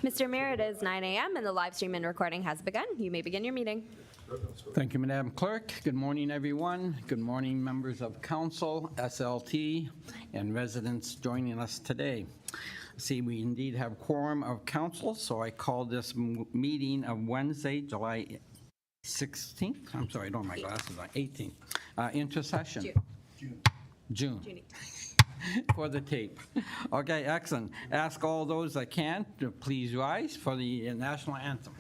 Mr. Mayor, it is 9 a.m. and the live stream and recording has begun. You may begin your meeting. Thank you, Madam Clerk. Good morning, everyone. Good morning, members of council, SLT, and residents joining us today. See, we indeed have quorum of council, so I call this meeting of Wednesday, July 16th. I'm sorry, I don't have my glasses on. 18th. Into session. June. For the tape. Okay, excellent. Ask all those that can to please rise for the national anthem.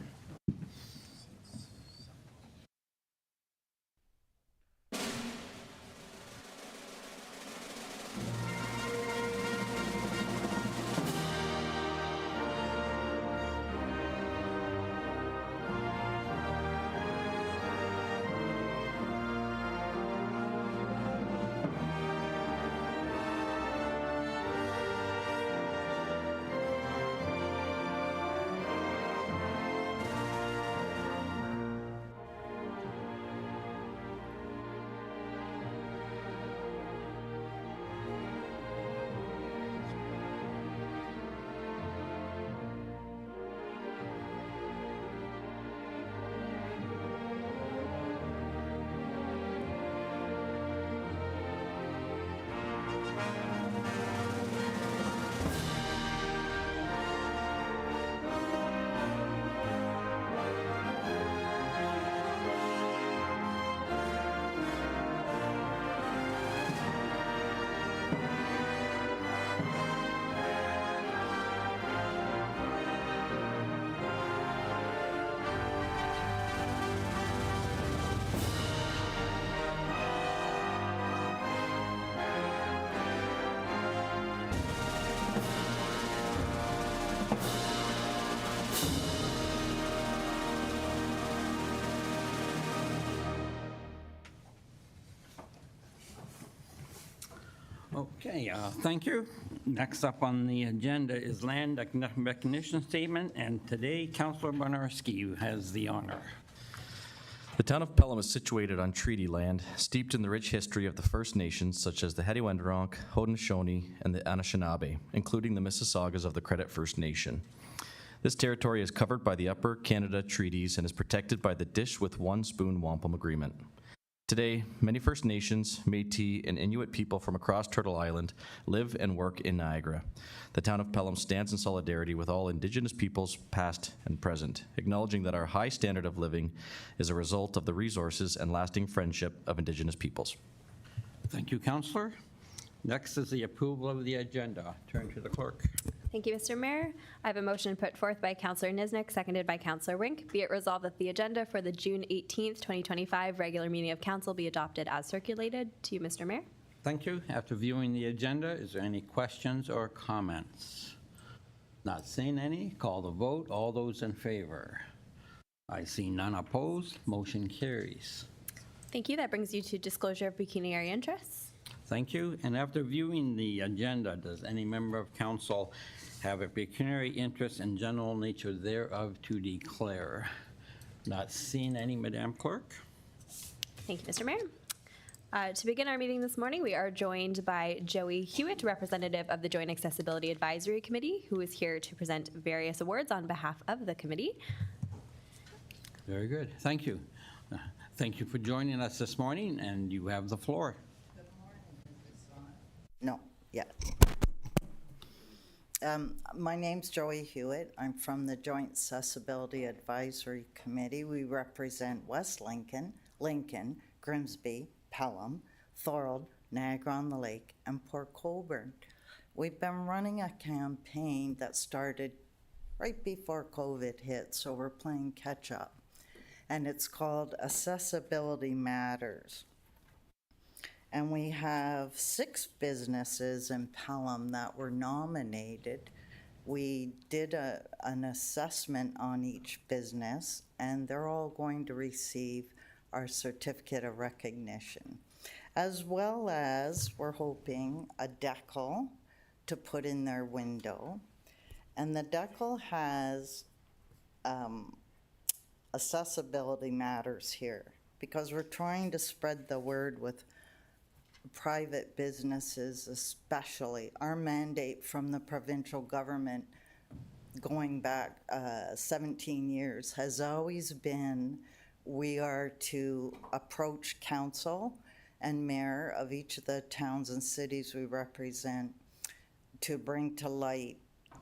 Okay, thank you. Next up on the agenda is land recognition statement, and today Councillor Bonarski has the honor. The town of Pelham is situated on treaty land, steeped in the rich history of the First Nations such as the Hediwendronk, Haudenosaunee, and the Anishinaabe, including the Mississaugas of the Credit First Nation. This territory is covered by the Upper Canada Treaties and is protected by the Dish with One Spoon Wampum Agreement. Today, many First Nations, Métis, and Inuit people from across Turtle Island live and work in Niagara. The town of Pelham stands in solidarity with all Indigenous peoples, past and present, acknowledging that our high standard of living is a result of the resources and lasting friendship of Indigenous peoples. Thank you, Councillor. Next is the approval of the agenda. Turn to the clerk. Thank you, Mr. Mayor. I have a motion put forth by Councillor Niznik, seconded by Councillor Wink. Be it resolved that the agenda for the June 18th, 2025 regular meeting of council be adopted as circulated. To you, Mr. Mayor. Thank you. After viewing the agenda, is there any questions or comments? Not seeing any. Call the vote. All those in favor? I see none opposed. Motion carries. Thank you. That brings you to disclosure of pecuniary interests. Thank you. And after viewing the agenda, does any member of council have a pecuniary interest in general nature thereof to declare? Not seeing any, Madam Clerk. Thank you, Mr. Mayor. To begin our meeting this morning, we are joined by Joey Hewitt, representative of the Joint Accessibility Advisory Committee, who is here to present various awards on behalf of the committee. Very good. Thank you. Thank you for joining us this morning, and you have the floor. No, yeah. My name's Joey Hewitt. I'm from the Joint Accessibility Advisory Committee. We represent West Lincoln, Grimsby, Pelham, Thorold, Niagara-on-the-Lake, and Port Colborne. We've been running a campaign that started right before COVID hit, so we're playing catch up. And it's called Accessibility Matters. And we have 6 businesses in Pelham that were nominated. We did an assessment on each business, and they're all going to receive our certificate of recognition, as well as we're hoping a decal to put in their window. And the decal has accessibility matters here, because we're trying to spread the word with private businesses especially. Our mandate from the provincial government going back 17 years has always been we are to approach council and mayor of each of the towns and cities we represent to bring to light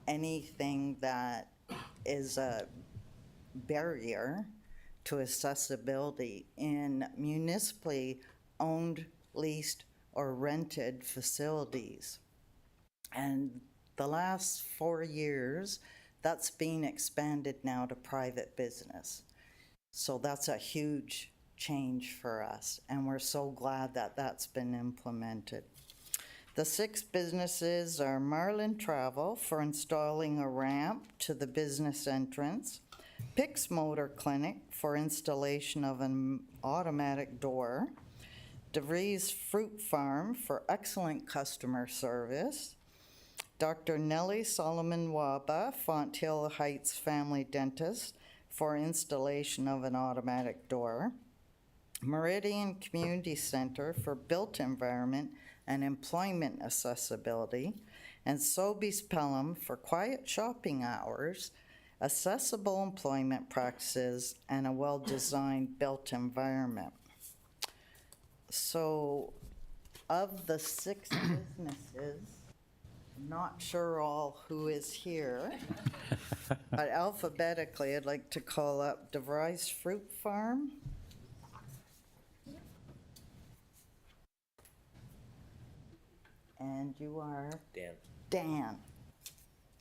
anything that is a barrier to accessibility in municipally owned, leased, or rented facilities. And the last 4 years, that's being expanded now to private business. So that's a huge change for us, and we're so glad that that's been implemented. The 6 businesses are Marlin Travel for installing a ramp to the business entrance, Pix Motor Clinic for installation of an automatic door, DeVries Fruit Farm for excellent customer service, Dr. Nellie Solomon Waba, Fonthill Heights Family Dentist for installation of an automatic door, Meridian Community Center for built environment and employment accessibility, and Sobeys Pelham for quiet shopping hours, accessible employment practices, and a well-designed built environment. So of the 6 businesses, not sure all who is here, but alphabetically, I'd like to call up DeVries Fruit Farm. And you are? Dan. Dan.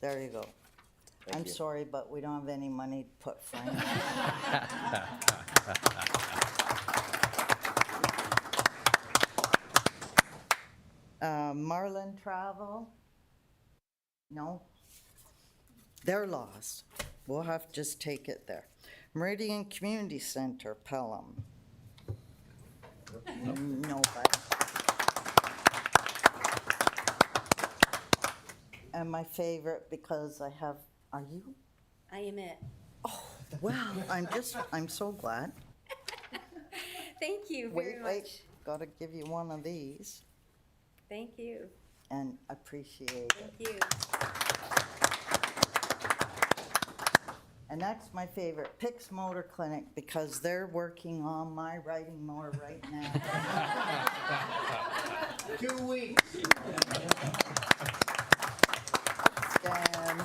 There you go. I'm you. sorry, but we don't have any money to put Frank. Marlin Travel? No? They're lost. We'll have to just take it there. Meridian Community Center, Pelham. Nobody. And my favorite, because I have, are you? I am it. Wow, I'm so glad. Thank you very Wait, much. gotta give you one of these Thank you. and appreciate it. Thank you. And that's my favorite, Pix Motor Clinic, because they're working on my riding mower right now. 2 weeks. And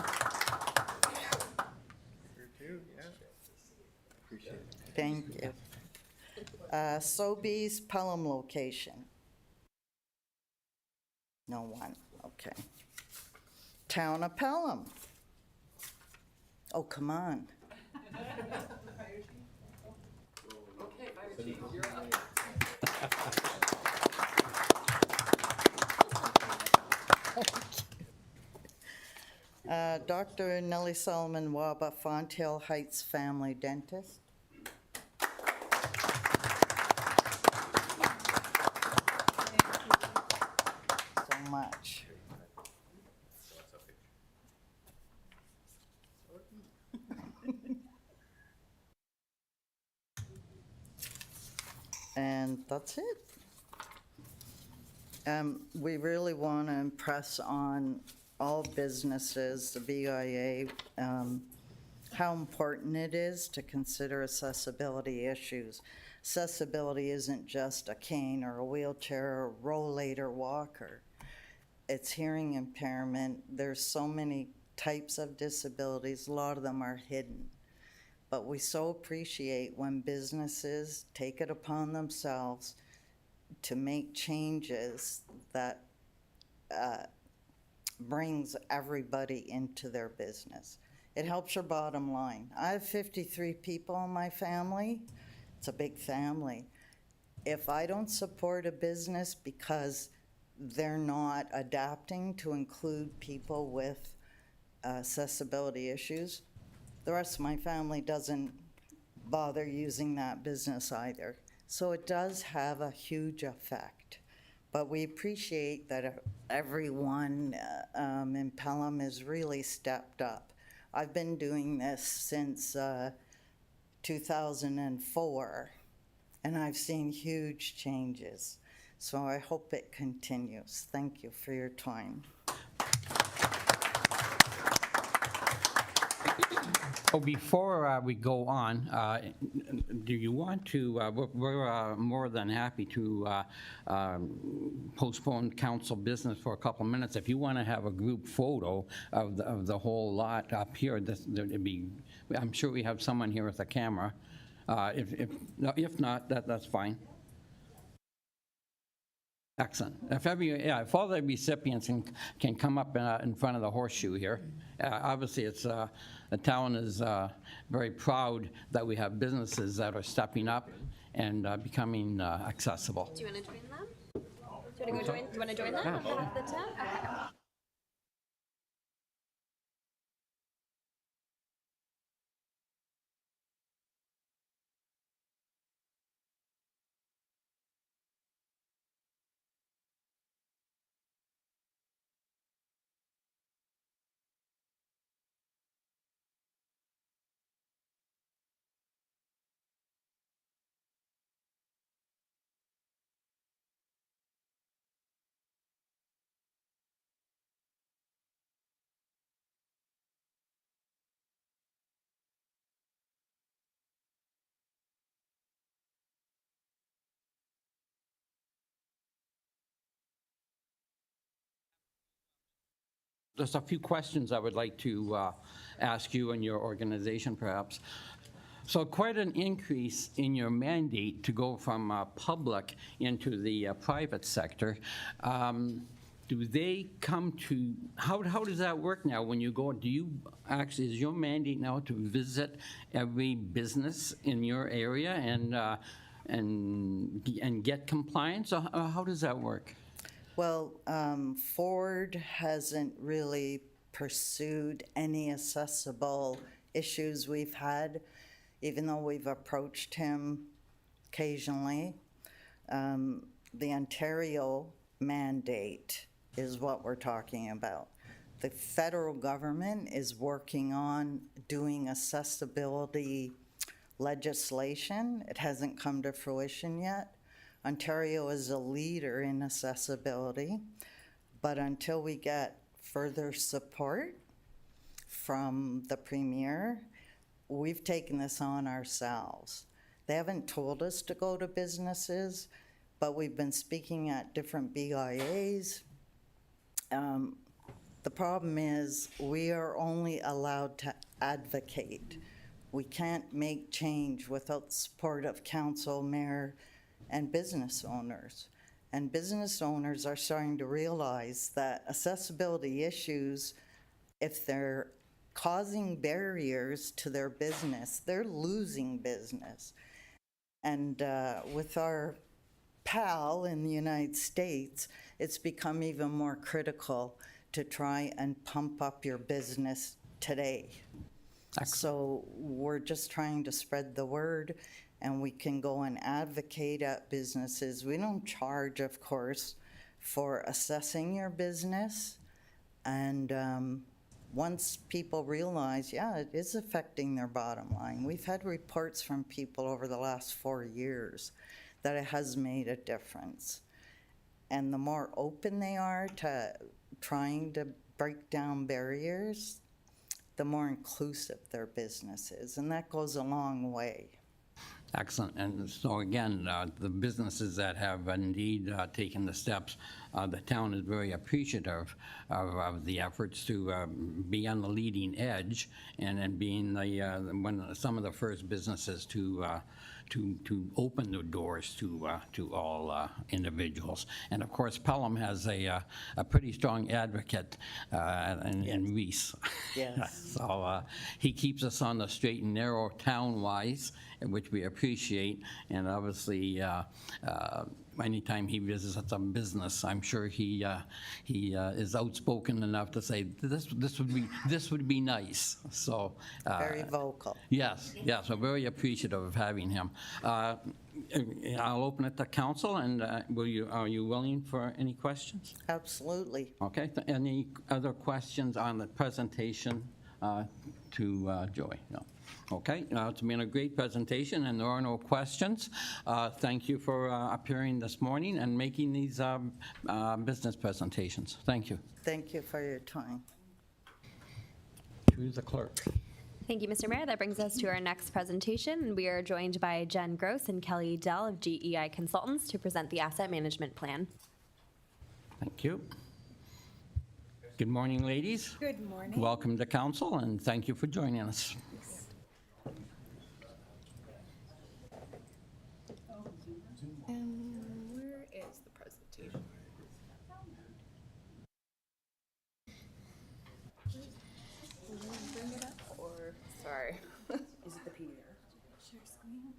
thank you. Sobeys Pelham location. No one, okay. Town of Pelham. Oh, come on. Dr. Nellie Solomon Waba, Fonthill Heights Family Dentist. So much. And that's it. We really want to impress on all businesses, the BIA, how important it is to consider accessibility issues. Accessibility isn't just a cane or a wheelchair or a rollator walker. It's hearing impairment. There's so many types of disabilities. A lot of them are hidden. But we so appreciate when businesses take it upon themselves to make changes that brings everybody into their business. It helps your bottom line. I have 53 people in my family. It's a big family. If I don't support a business because they're not adapting to include people with accessibility issues, the rest of my family doesn't bother using that business either. So it does have a huge effect. But we appreciate that everyone in Pelham has really stepped up. I've been doing this since 2004, and I've seen huge changes. So I hope it continues. Thank you for your time. Oh, before we go on, do you want to, we're more than happy to postpone council business for a couple minutes. If you want to have a group photo of the whole lot up here, it'd be, I'm sure we have someone here with a camera. If not, that's fine. Excellent. If all the recipients can come up in front of the horseshoe here. Obviously, the town is very proud that we have businesses that are stepping up and becoming accessible. Do you want to join them? Do you want to go join? Do you want to join them on behalf of the town? Okay. There's a few questions I would like to ask you and your organization, perhaps. So quite an increase in your mandate to go from public into the private sector. Do they come to, how does that work now when you go? Do you actually, is your mandate now to visit every business in your area and get compliance? Or how does that work? Well, Ford hasn't really pursued any accessible issues we've had, even though we've approached him occasionally. The Ontario mandate is what we're talking about. The federal government is working on doing accessibility legislation. It hasn't come to fruition yet. Ontario is a leader in accessibility, but until we get further support from the Premier, we've taken this on ourselves. They haven't told us to go to businesses, but we've been speaking at different BIAs. The problem is we are only allowed to advocate. We can't make change without the support of council, mayor, and business owners. And business owners are starting to realize that accessibility issues, if they're causing barriers to their business, they're losing business. And with our pal in the United States, it's become even more critical to try and pump up your business today. Excellent. So we're just trying to spread the word, and we can go and advocate at businesses. We don't charge, of course, for assessing your business. And once people realize, yeah, it is affecting their bottom line. We've had reports from people over the last 4 years that it has made a difference. And the more open they are to trying to break down barriers, the more inclusive their business is, and that goes a long way. Excellent. And so again, the businesses that have indeed taken the steps, the town is very appreciative of the efforts to be on the leading edge and being some of the first businesses to open the doors to all individuals. And of course, Pelham has a pretty strong advocate in Reese. Yes. So he keeps us on the straight and narrow town-wise, which we appreciate. And obviously, anytime he visits a business, I'm sure he is outspoken enough to say this would be nice. So Very vocal. yes, we're very appreciative of having him. I'll open it to council, and are you willing for any questions? Absolutely. Okay. Any other questions on the presentation to Joey? No. Okay, it's been a great presentation, and there are no questions. Thank you for appearing this morning and making these business presentations. Thank you. Thank you for your time. To the clerk. Thank you, Mr. Mayor. That brings us to our next presentation. We are joined by Jen Gross and Kelly Dell of GEI Consultants to present the asset management plan. Thank you. Good morning, ladies. Good morning. Welcome to council, and thank you for joining us. And where is the presentation? Bring it up, or, sorry. Is it the PDF? Share screen?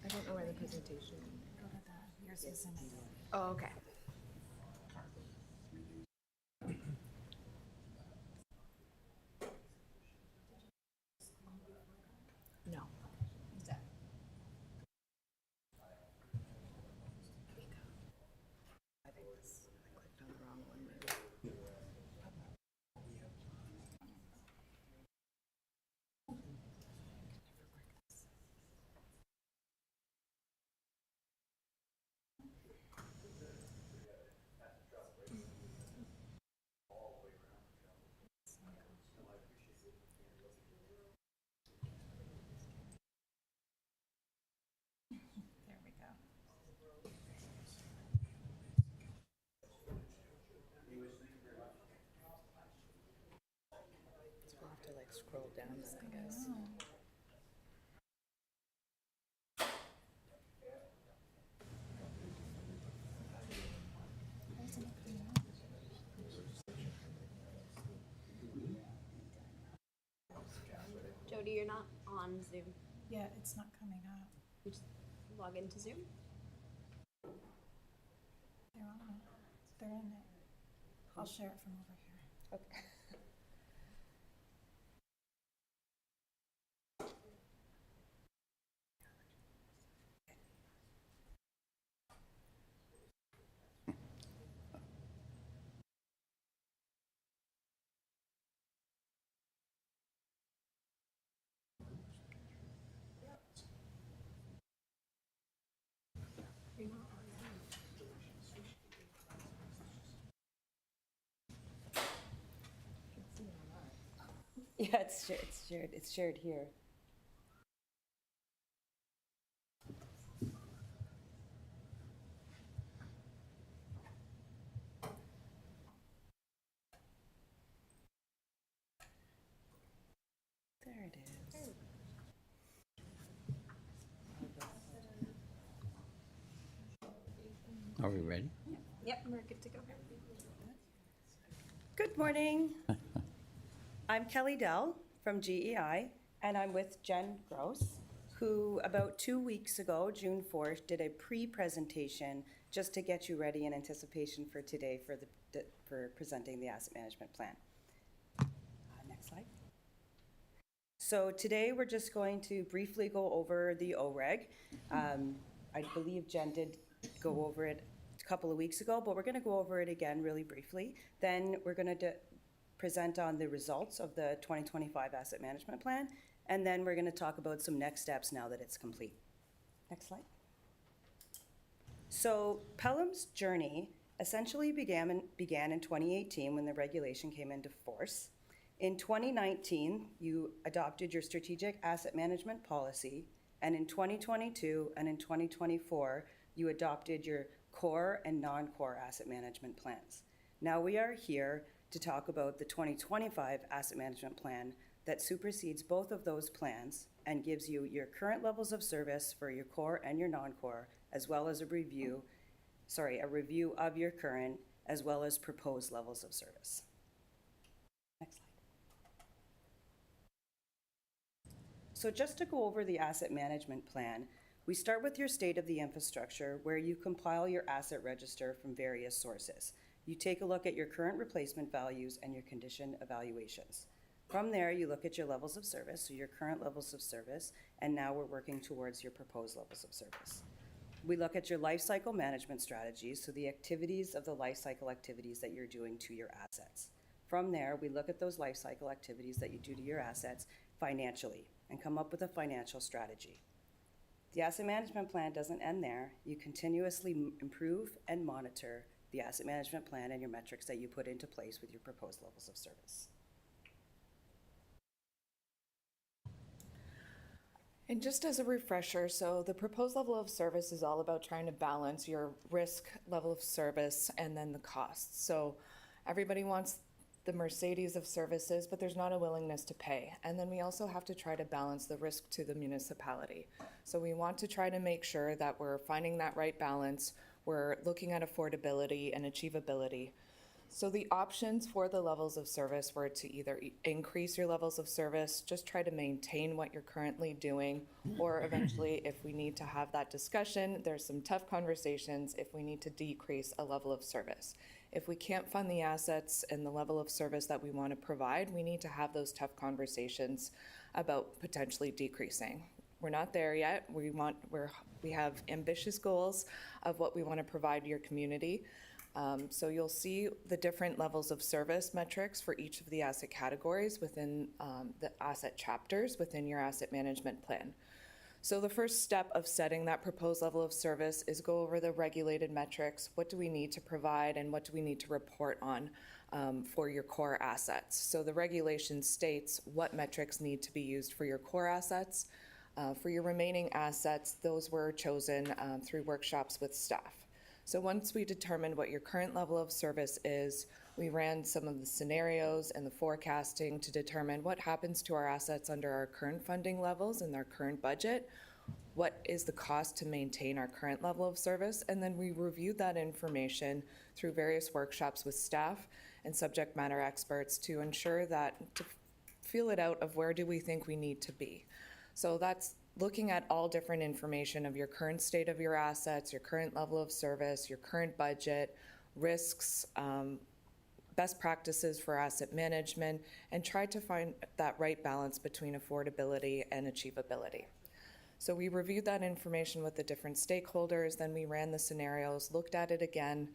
I don't know where the presentation. Go to the, yours is in it. Oh, okay. No. I think this, I clicked on the wrong one maybe. There we go. So we'll have to like scroll down then, I guess. Jody, you're not on Zoom. Yeah, it's not coming up. You just log into Zoom. They're on it. They're in it. I'll share it from over here. Okay. Yeah, it's shared here. There it is. Are we ready? Yep, we're good to go. Good morning. I'm Kelly Dell from GEI, and I'm with Jen Gross, who about 2 weeks ago, June 4th, did a pre-presentation just to get you ready in anticipation for today for presenting the asset management plan. Next slide. So today, we're just going to briefly go over the OREG. I believe Jen did go over it a couple of weeks ago, but we're going to go over it again really briefly. Then we're going to present on the results of the 2025 asset management plan, and then we're going to talk about some next steps now that it's complete. Next slide. So Pelham's journey essentially began in 2018 when the regulation came into force. In 2019, you adopted your strategic asset management policy, and in 2022 and in 2024, you adopted your core and non-core asset management plans. Now we are here to talk about the 2025 asset management plan that supersedes both of those plans and gives you your current levels of service for your core and your non-core, as well as a review of your current as well as proposed levels of service. Next slide. So just to go over the asset management plan, we start with your state of the infrastructure, where you compile your asset register from various sources. You take a look at your current replacement values and your condition evaluations. From there, you look at your levels of service, so your current levels of service, and now we're working towards your proposed levels of service. We look at your life cycle management strategies, so the activities of the life cycle activities that you're doing to your assets. From there, we look at those life cycle activities that you do to your assets financially and come up with a financial strategy. The asset management plan doesn't end there. You continuously improve and monitor the asset management plan and your metrics that you put into place with your proposed levels of service. And just as a refresher, so the proposed level of service is all about trying to balance your risk level of service and then the costs. So everybody wants the Mercedes of services, but there's not a willingness to pay. And then we also have to try to balance the risk to the municipality. So we want to try to make sure that we're finding that right balance. We're looking at affordability and achievability. So the options for the levels of service were to either increase your levels of service, just try to maintain what you're currently doing, or eventually, if we need to have that discussion, there's some tough conversations if we need to decrease a level of service. If we can't fund the assets and the level of service that we want to provide, we need to have those tough conversations about potentially decreasing. We're not there yet. We have ambitious goals of what we want to provide your community. So you'll see the different levels of service metrics for each of the asset categories within the asset chapters within your asset management plan. So the first step of setting that proposed level of service is go over the regulated metrics. What do we need to provide and what do we need to report on for your core assets? So the regulation states what metrics need to be used for your core assets. For your remaining assets, those were chosen through workshops with staff. So once we determined what your current level of service is, we ran some of the scenarios and the forecasting to determine what happens to our assets under our current funding levels and our current budget, what is the cost to maintain our current level of service, and then we reviewed that information through various workshops with staff and subject matter experts to ensure that, to feel it out of where do we think we need to be. So that's looking at all different information of your current state of your assets, your current level of service, your current budget, risks, best practices for asset management, and try to find that right balance between affordability and achievability. So we reviewed that information with the different stakeholders, then we ran the scenarios, looked at it again,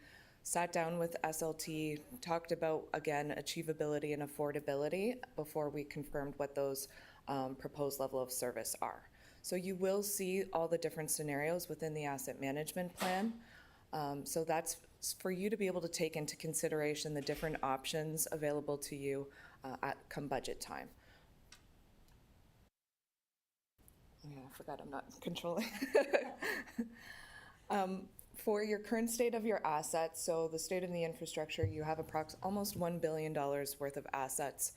sat down with SLT, talked about, again, achievability and affordability before we confirmed what those proposed level of service are. So you will see all the different scenarios within the asset management plan. So that's for you to be able to take into consideration the different options available to you come budget time. Yeah, I forgot I'm not controlling. For your current state of your assets, so the state of the infrastructure, you have almost $1 billion worth of assets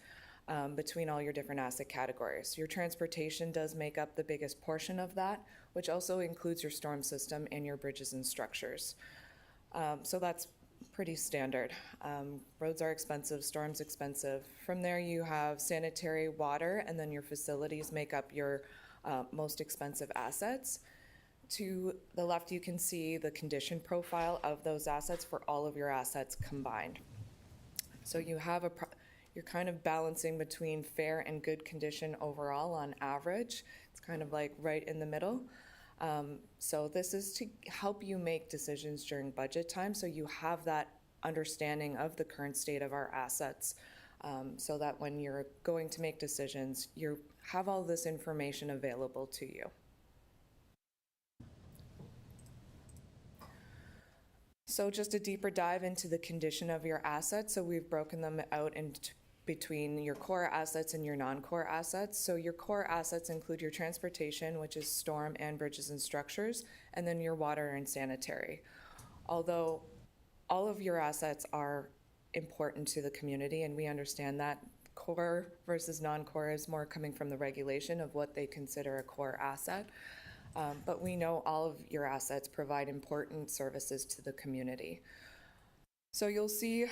between all your different asset categories. Your transportation does make up the biggest portion of that, which also includes your storm system and your bridges and structures. So that's pretty standard. Roads are expensive, storms expensive. From there you have sanitary, water, and then your facilities make up your most expensive assets. To the left you can see the condition profile of those assets for all of your assets combined. So you have you're kind of balancing between fair and good condition overall on average. It's kind of like right in the middle. So this is to help you make decisions during budget time so you have that understanding of the current state of our assets so that when you're going to make decisions, you have all this information available to you. So just a deeper dive into the condition of your assets. So we've broken them out into between your core assets and your non-core assets. So your core assets include your transportation, which is storm and bridges and structures, and then your water and sanitary. Although all of your assets are important to the community, and we understand that core versus non-core is more coming from the regulation of what they consider a core asset. But we know all of your assets provide important services to the community. So you'll see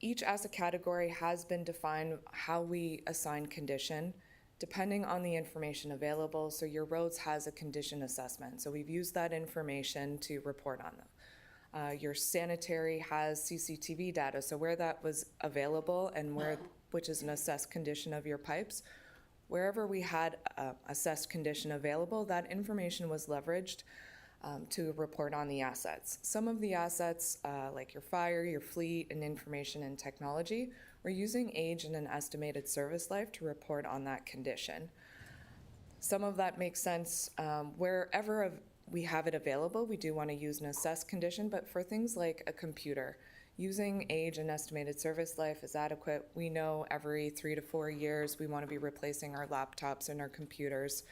each asset category has been defined how we assign condition depending on the information available. So your roads has a condition assessment. So we've used that information to report on them. Your sanitary has CCTV data. So where that was available and which is an assessed condition of your pipes, wherever we had assessed condition available, that information was leveraged to report on the assets. Some of the assets, like your fire, your fleet, and information and technology, we're using age and an estimated service life to report on that condition. Some of that makes sense wherever we have it available. We do want to use an assessed condition, but for things like a computer, using age and estimated service life is adequate. We know every 3 to 4 years we want to be replacing our laptops and our computers.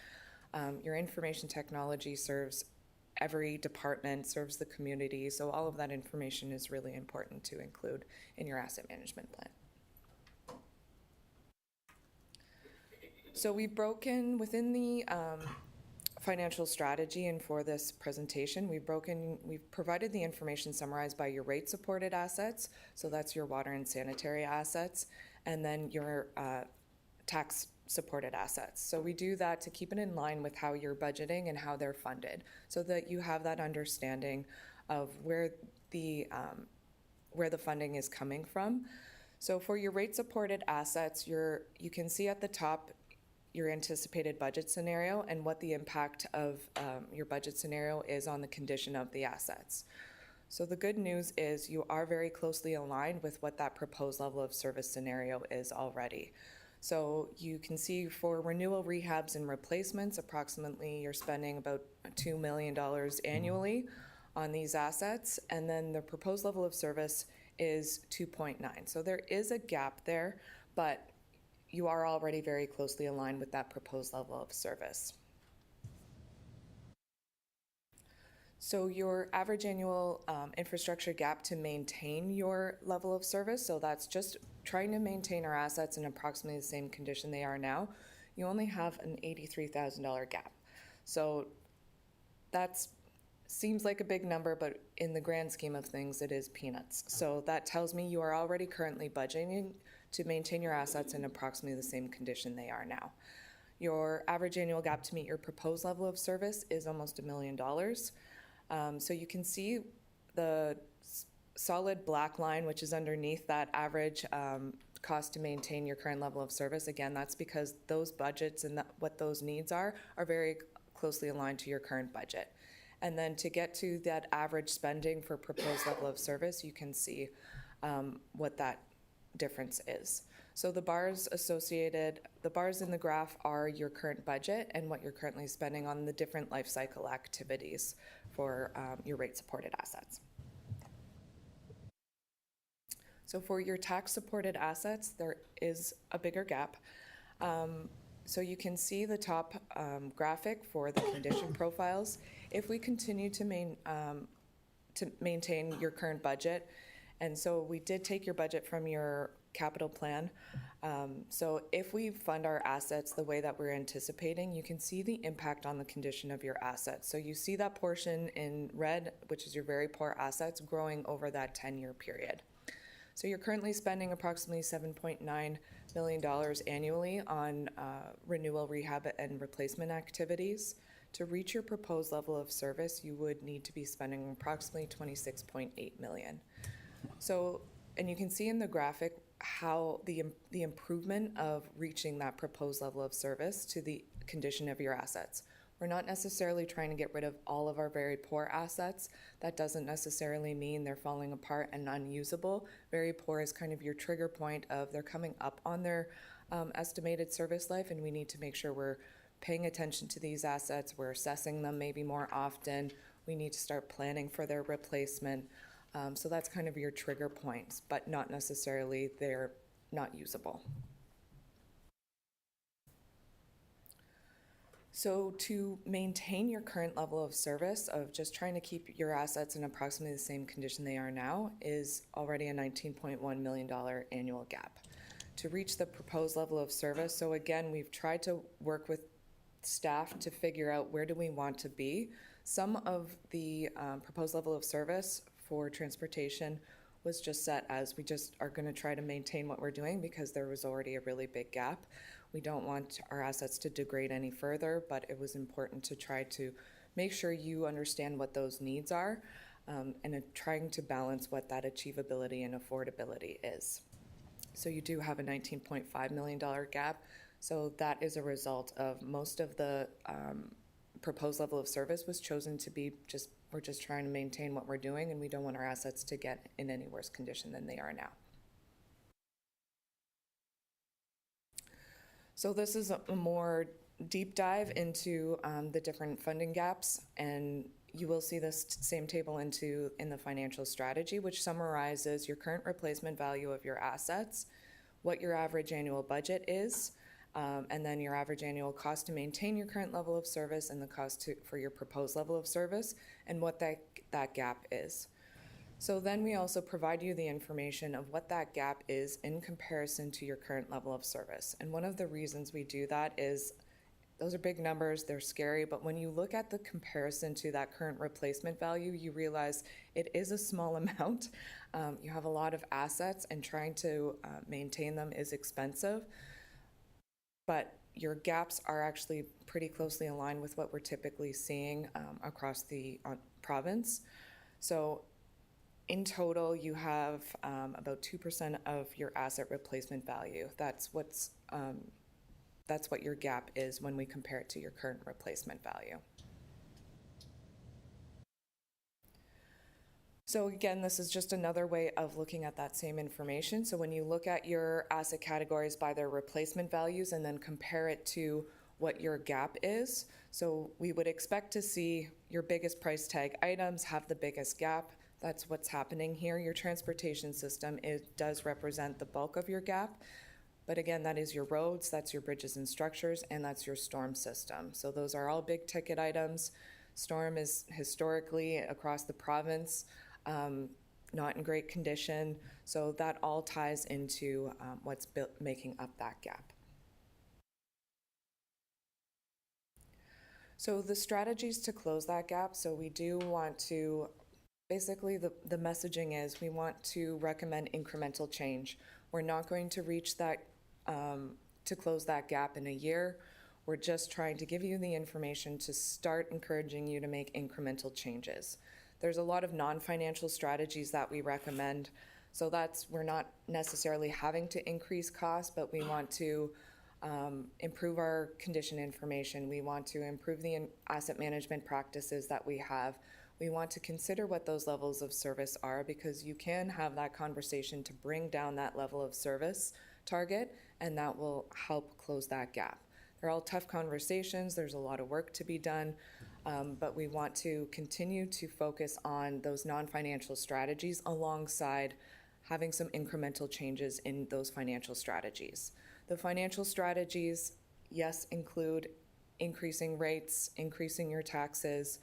Your information technology serves every department, serves the community, so all of that information is really important to include in your asset management plan. So we've broken within the financial strategy, and for this presentation, we've provided the information summarized by your rate-supported assets, so that's your water and sanitary assets, and then your tax-supported assets. So we do that to keep it in line with how you're budgeting and how they're funded, so that you have that understanding of where the funding is coming from. So for your rate-supported assets, you can see at the top your anticipated budget scenario and what the impact of your budget scenario is on the condition of the assets. So the good news is you are very closely aligned with what that proposed level of service scenario is already. So you can see for renewal, rehabs, and replacements, approximately you're spending about $2 million annually on these assets, and then the proposed level of service is 2.9. So there is a gap there, but you are already very closely aligned with that proposed level of service. So your average annual infrastructure gap to maintain your level of service, so that's just trying to maintain our assets in approximately the same condition they are now, you only have an $83,000 gap. So that seems like a big number, but in the grand scheme of things, it is peanuts. So that tells me you are already currently budgeting to maintain your assets in approximately the same condition they are now. Your average annual gap to meet your proposed level of service is almost $1 million. So you can see the solid black line, which is underneath that average cost to maintain your current level of service. Again, that's because those budgets and what those needs are very closely aligned to your current budget. And then to get to that average spending for proposed level of service, you can see what that difference is. So the bars in the graph are your current budget and what you're currently spending on the different life cycle activities for your rate-supported assets. So for your tax-supported assets, there is a bigger gap. So you can see the top graphic for the condition profiles. If we continue to maintain your current budget, and so we did take your budget from your capital plan. So if we fund our assets the way that we're anticipating, you can see the impact on the condition of your assets. So you see that portion in red, which is your very poor assets, growing over that 10-year period. So you're currently spending approximately $7.9 million annually on renewal, rehab, and replacement activities. To reach your proposed level of service, you would need to be spending approximately $26.8 million. So, and you can see in the graphic how the improvement of reaching that proposed level of service to the condition of your assets. We're not necessarily trying to get rid of all of our very poor assets. That doesn't necessarily mean they're falling apart and unusable. Very poor is kind of your trigger point of they're coming up on their estimated service life, and we need to make sure we're paying attention to these assets. We're assessing them maybe more often. We need to start planning for their replacement. So that's kind of your trigger points, but not necessarily they're not usable. So to maintain your current level of service of just trying to keep your assets in approximately the same condition they are now is already a $19.1 million annual gap. To reach the proposed level of service, so again, we've tried to work with staff to figure out where do we want to be. Some of the proposed level of service for transportation was just set as we just are going to try to maintain what we're doing because there was already a really big gap. We don't want our assets to degrade any further, but it was important to try to make sure you understand what those needs are and trying to balance what that achievability and affordability is. So you do have a $19.5 million gap. So that is a result of most of the proposed level of service was chosen to be we're just trying to maintain what we're doing, and we don't want our assets to get in any worse condition than they are now. So this is a more deep dive into the different funding gaps, and you will see this same table in the financial strategy, which summarizes your current replacement value of your assets, what your average annual budget is, and then your average annual cost to maintain your current level of service and the cost for your proposed level of service, and what that gap is. So then we also provide you the information of what that gap is in comparison to your current level of service. And one of the reasons we do that is those are big numbers, they're scary, but when you look at the comparison to that current replacement value, you realize it is a small amount. You have a lot of assets, and trying to maintain them is expensive. But your gaps are actually pretty closely aligned with what we're typically seeing across the province. So in total, you have about 2% of your asset replacement value. That's what your gap is when we compare it to your current replacement value. So again, this is just another way of looking at that same information. So when you look at your asset categories by their replacement values and then compare it to what your gap is, so we would expect to see your biggest price tag items have the biggest gap. That's what's happening here. Your transportation system, it does represent the bulk of your gap. But again, that is your roads, that's your bridges and structures, and that's your storm system. So those are all big ticket items. Storm is historically across the province not in great condition. So that all ties into what's making up that gap. So the strategies to close that gap. So we do want to, basically the messaging is we want to recommend incremental change. We're not going to reach that, to close that gap in a year. We're just trying to give you the information to start encouraging you to make incremental changes. There's a lot of non-financial strategies that we recommend. So we're not necessarily having to increase costs, but we want to improve our condition information. We want to improve the asset management practices that we have. We want to consider what those levels of service are, because you can have that conversation to bring down that level of service target, and that will help close that gap. They're all tough conversations. There's a lot of work to be done, but we want to continue to focus on those non-financial strategies alongside having some incremental changes in those financial strategies. The financial strategies, yes, include increasing rates, increasing your taxes,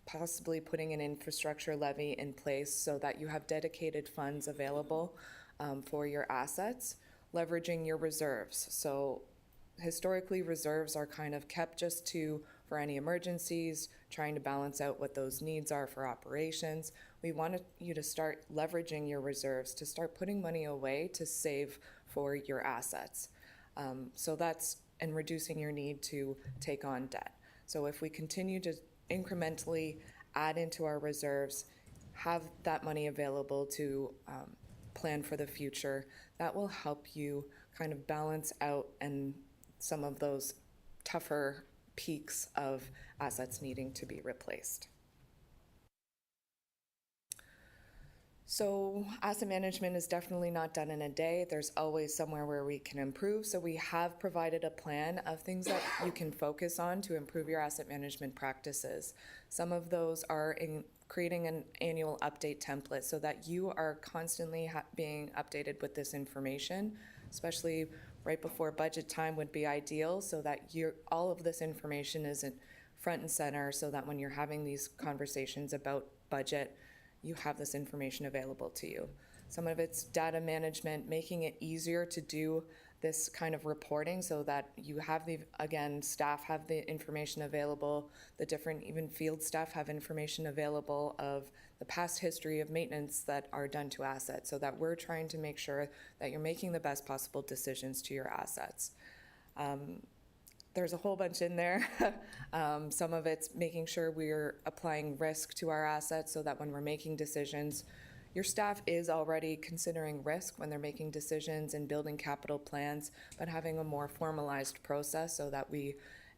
possibly putting an infrastructure levy in place so that you have dedicated funds available for your assets, leveraging your reserves. So historically, reserves are kind of kept just for any emergencies, trying to balance out what those needs are for operations. We want you to start leveraging your reserves, to start putting money away to save for your assets. So that's, and reducing your need to take on debt. So if we continue to incrementally add into our reserves, have that money available to plan for the future, that will help you kind of balance out and some of those tougher peaks of assets needing to be replaced. So asset management is definitely not done in a day. There's always somewhere where we can improve. So we have provided a plan of things that you can focus on to improve your asset management practices. Some of those are in creating an annual update template so that you are constantly being updated with this information, especially right before budget time would be ideal, so that all of this information is front and center, so that when you're having these conversations about budget, you have this information available to you. Some of it's data management, making it easier to do this kind of reporting so that you have staff have the information available, the different even field staff have information available of the past history of maintenance that are done to assets, so that we're trying to make sure that you're making the best possible decisions to your assets. There's a whole bunch in there. Some of it's making sure we're applying risk to our assets so that when we're making decisions, your staff is already considering risk when they're making decisions and building capital plans, but having a more formalized process so that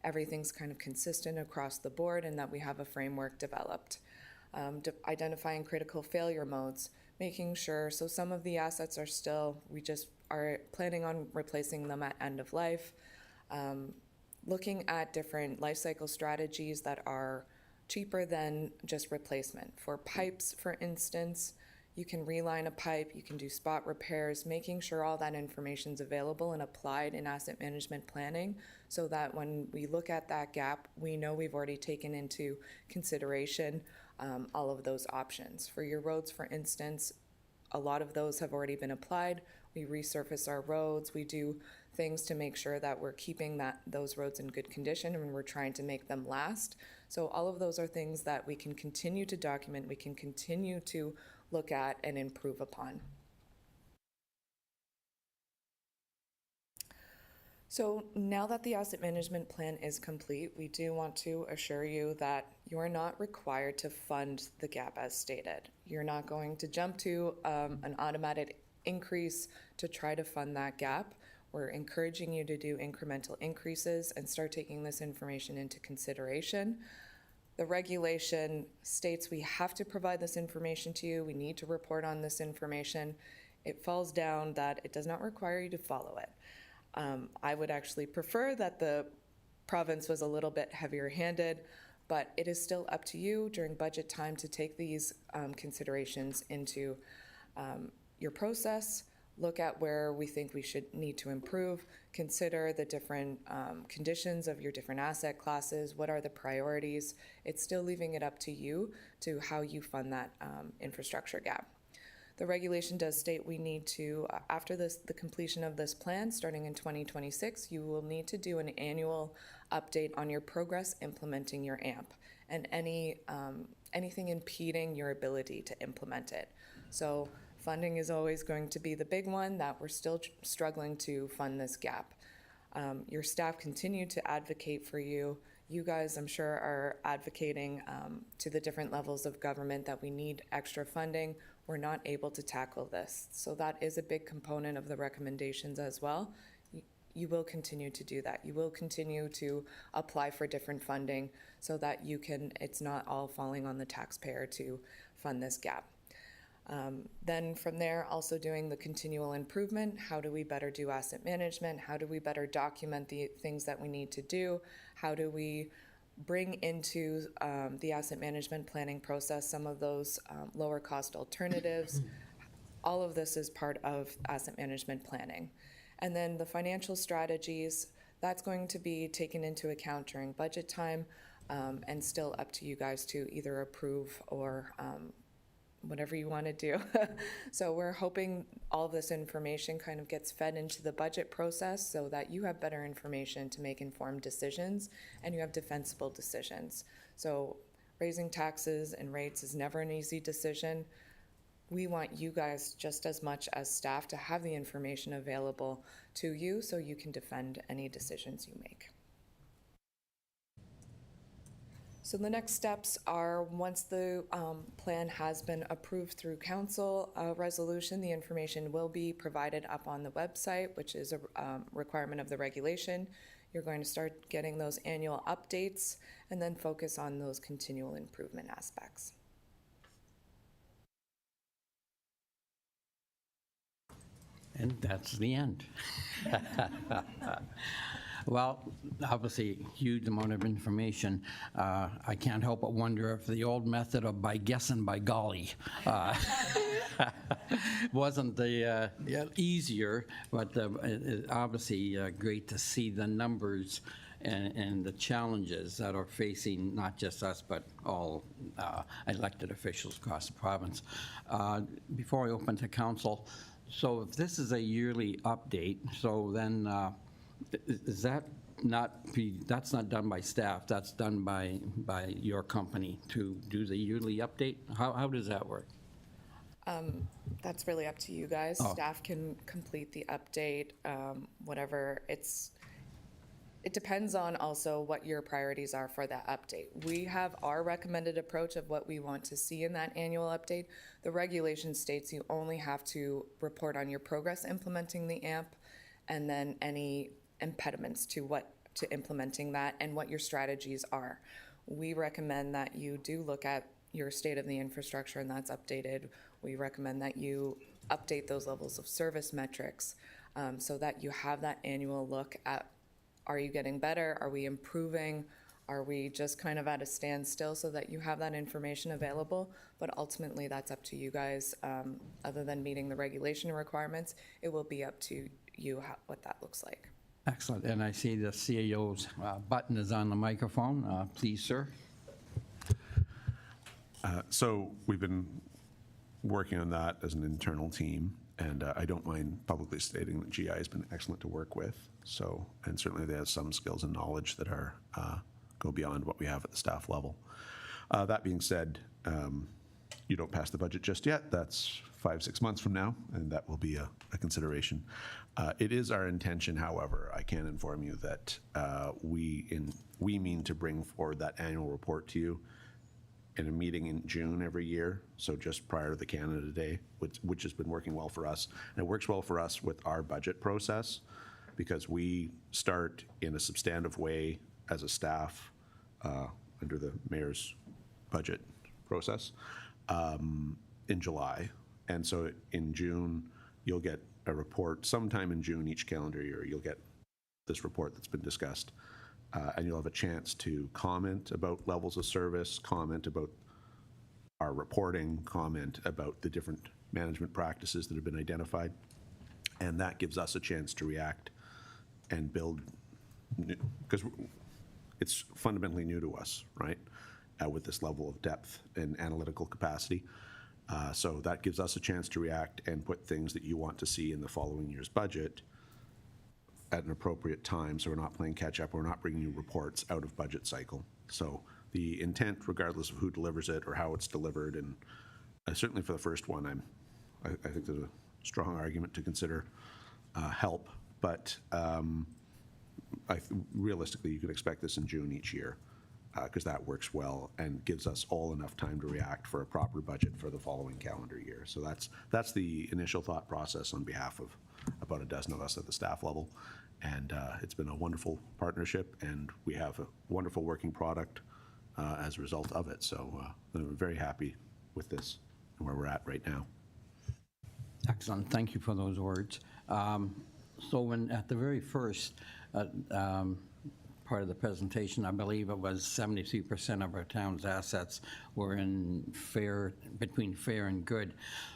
everything's kind of consistent across the board and that we have a framework developed. Identifying critical failure modes, making sure, so some of the assets are still, we just are planning on replacing them at end of life. Looking at different life cycle strategies that are cheaper than just replacement. For pipes, for instance, you can reline a pipe, you can do spot repairs, making sure all that information is available and applied in asset management planning so that when we look at that gap, we know we've already taken into consideration all of those options. For your roads, for instance, a lot of those have already been applied. We resurface our roads. We do things to make sure that we're keeping those roads in good condition and we're trying to make them last. So all of those are things that we can continue to document, we can continue to look at and improve upon. So now that the asset management plan is complete, we do want to assure you that you are not required to fund the gap as stated. You're not going to jump to an automatic increase to try to fund that gap. We're encouraging you to do incremental increases and start taking this information into consideration. The regulation states we have to provide this information to you. We need to report on this information. It falls down that it does not require you to follow it. I would actually prefer that the province was a little bit heavier handed, but it is still up to you during budget time to take these considerations into your process, look at where we think we should need to improve, consider the different conditions of your different asset classes, what are the priorities. It's still leaving it up to you to how you fund that infrastructure gap. The regulation does state we need to, after the completion of this plan, starting in 2026, you will need to do an annual update on your progress implementing your AMP and anything impeding your ability to implement it. So funding is always going to be the big one that we're still struggling to fund this gap. Your staff continue to advocate for you. You guys, I'm sure, are advocating to the different levels of government that we need extra funding. We're not able to tackle this. So that is a big component of the recommendations as well. You will continue to do that. You will continue to apply for different funding so that it's not all falling on the taxpayer to fund this gap. Then from there, also doing the continual improvement. How do we better do asset management? How do we better document the things that we need to do? How do we bring into the asset management planning process some of those lower cost alternatives? All of this is part of asset management planning. And then the financial strategies, that's going to be taken into account during budget time and still up to you guys to either approve or whatever you want to do. So we're hoping all of this information kind of gets fed into the budget process so that you have better information to make informed decisions and you have defensible decisions. So raising taxes and rates is never an easy decision. We want you guys just as much as staff to have the information available to you so you can defend any decisions you make. So the next steps are, once the plan has been approved through council resolution, the information will be provided up on the website, which is a requirement of the regulation. You're going to start getting those annual updates and then focus on those continual improvement aspects. And that's the end. Well, obviously, huge amount of information. I can't help but wonder if the old method of by guess and by golly wasn't the easier, but obviously great to see the numbers and the challenges that are facing not just us, but all elected officials across the province. Before I open to council, so if this is a yearly update, so then is that that's not done by staff, that's done by your company to do the yearly update? How does that work? That's really up to you guys. Oh. Staff can complete the update, whatever. It depends on also what your priorities are for that update. We have our recommended approach of what we want to see in that annual update. The regulation states you only have to report on your progress implementing the AMP and then any impediments to implementing that and what your strategies are. We recommend that you do look at your state of the infrastructure and that's updated. We recommend that you update those levels of service metrics. so that you have that annual look at, are you getting better? Are we improving? Are we just kind of at a standstill, so that you have that information available? But ultimately, that's up to you guys. Other than meeting the regulation requirements, it will be up to you what that looks like. Excellent. And I see the CAO's button is on the microphone. Please, sir. So we've been working on that as an internal team, and I don't mind publicly stating that GI has been excellent to work with. So, and certainly they have some skills and knowledge that are go beyond what we have at the staff level. That being said, you don't pass the budget just yet. That's 5-6 months from now, and that will be a consideration. It is our intention, however, I can inform you that we mean to bring forward that annual report to you in a meeting in June every year, so just prior to the Canada Day, which has been working well for us. And it works well for us with our budget process, because we start in a substantive way as a staff under the mayor's budget process in July. And so in June, you'll get a report. Sometime in June each calendar year, you'll get this report that's been discussed. And you'll have a chance to comment about levels of service, comment about our reporting, comment about the different management practices that have been identified. And that gives us a chance to react and build, because it's fundamentally new to us, right? With this level of depth and analytical capacity. So that gives us a chance to react and put things that you want to see in the following year's budget at an appropriate time, so we're not playing catch up, we're not bringing you reports out of budget cycle. So the intent, regardless of who delivers it or how it's delivered, and certainly for the first one, I think there's a strong argument to consider help, but realistically, you can expect this in June each year, because that works well and gives us all enough time to react for a proper budget for the following calendar year. So that's the initial thought process on behalf of about a dozen of us at the staff level. And it's been a wonderful partnership, and we have a wonderful working product as a result of it. So I'm very happy with this and where we're at right now. Excellent. Thank you for those words. So when at the very first part of the presentation, I believe it was 73% of our town's assets were between fair and good.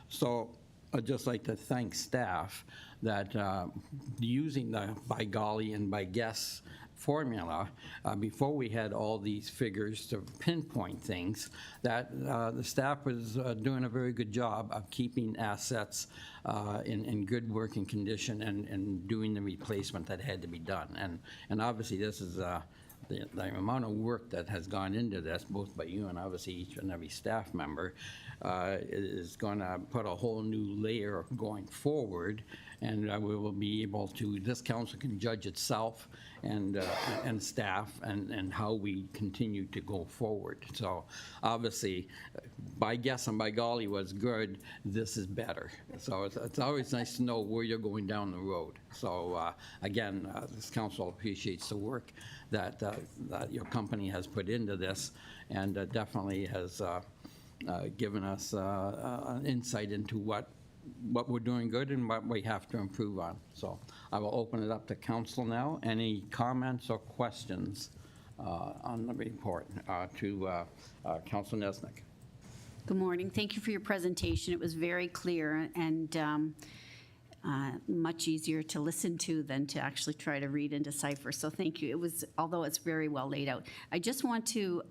So I'd just like to thank staff that using the by golly and by guess formula, before we had all these figures to pinpoint things, that the staff was doing a very good job of keeping assets in good working condition and doing the replacement that had to be done. And obviously this is the amount of work that has gone into this, both by you and obviously each and every staff member, is going to put a whole new layer going forward, and we will be able to, this council can judge itself and staff and how we continue to go forward. So obviously, by guess and by golly was good, this is better. So it's always nice to know where you're going down the road. So again, this council appreciates the work that your company has put into this, and definitely has given us an insight into what we're doing good and what we have to improve on. So I will open it up to council now. Any comments or questions on the report to Council Nesnick? Good morning. Thank you for your presentation. It was very clear and much easier to listen to than to actually try to read and decipher. So thank you. It was, although it's very well laid out. I just want to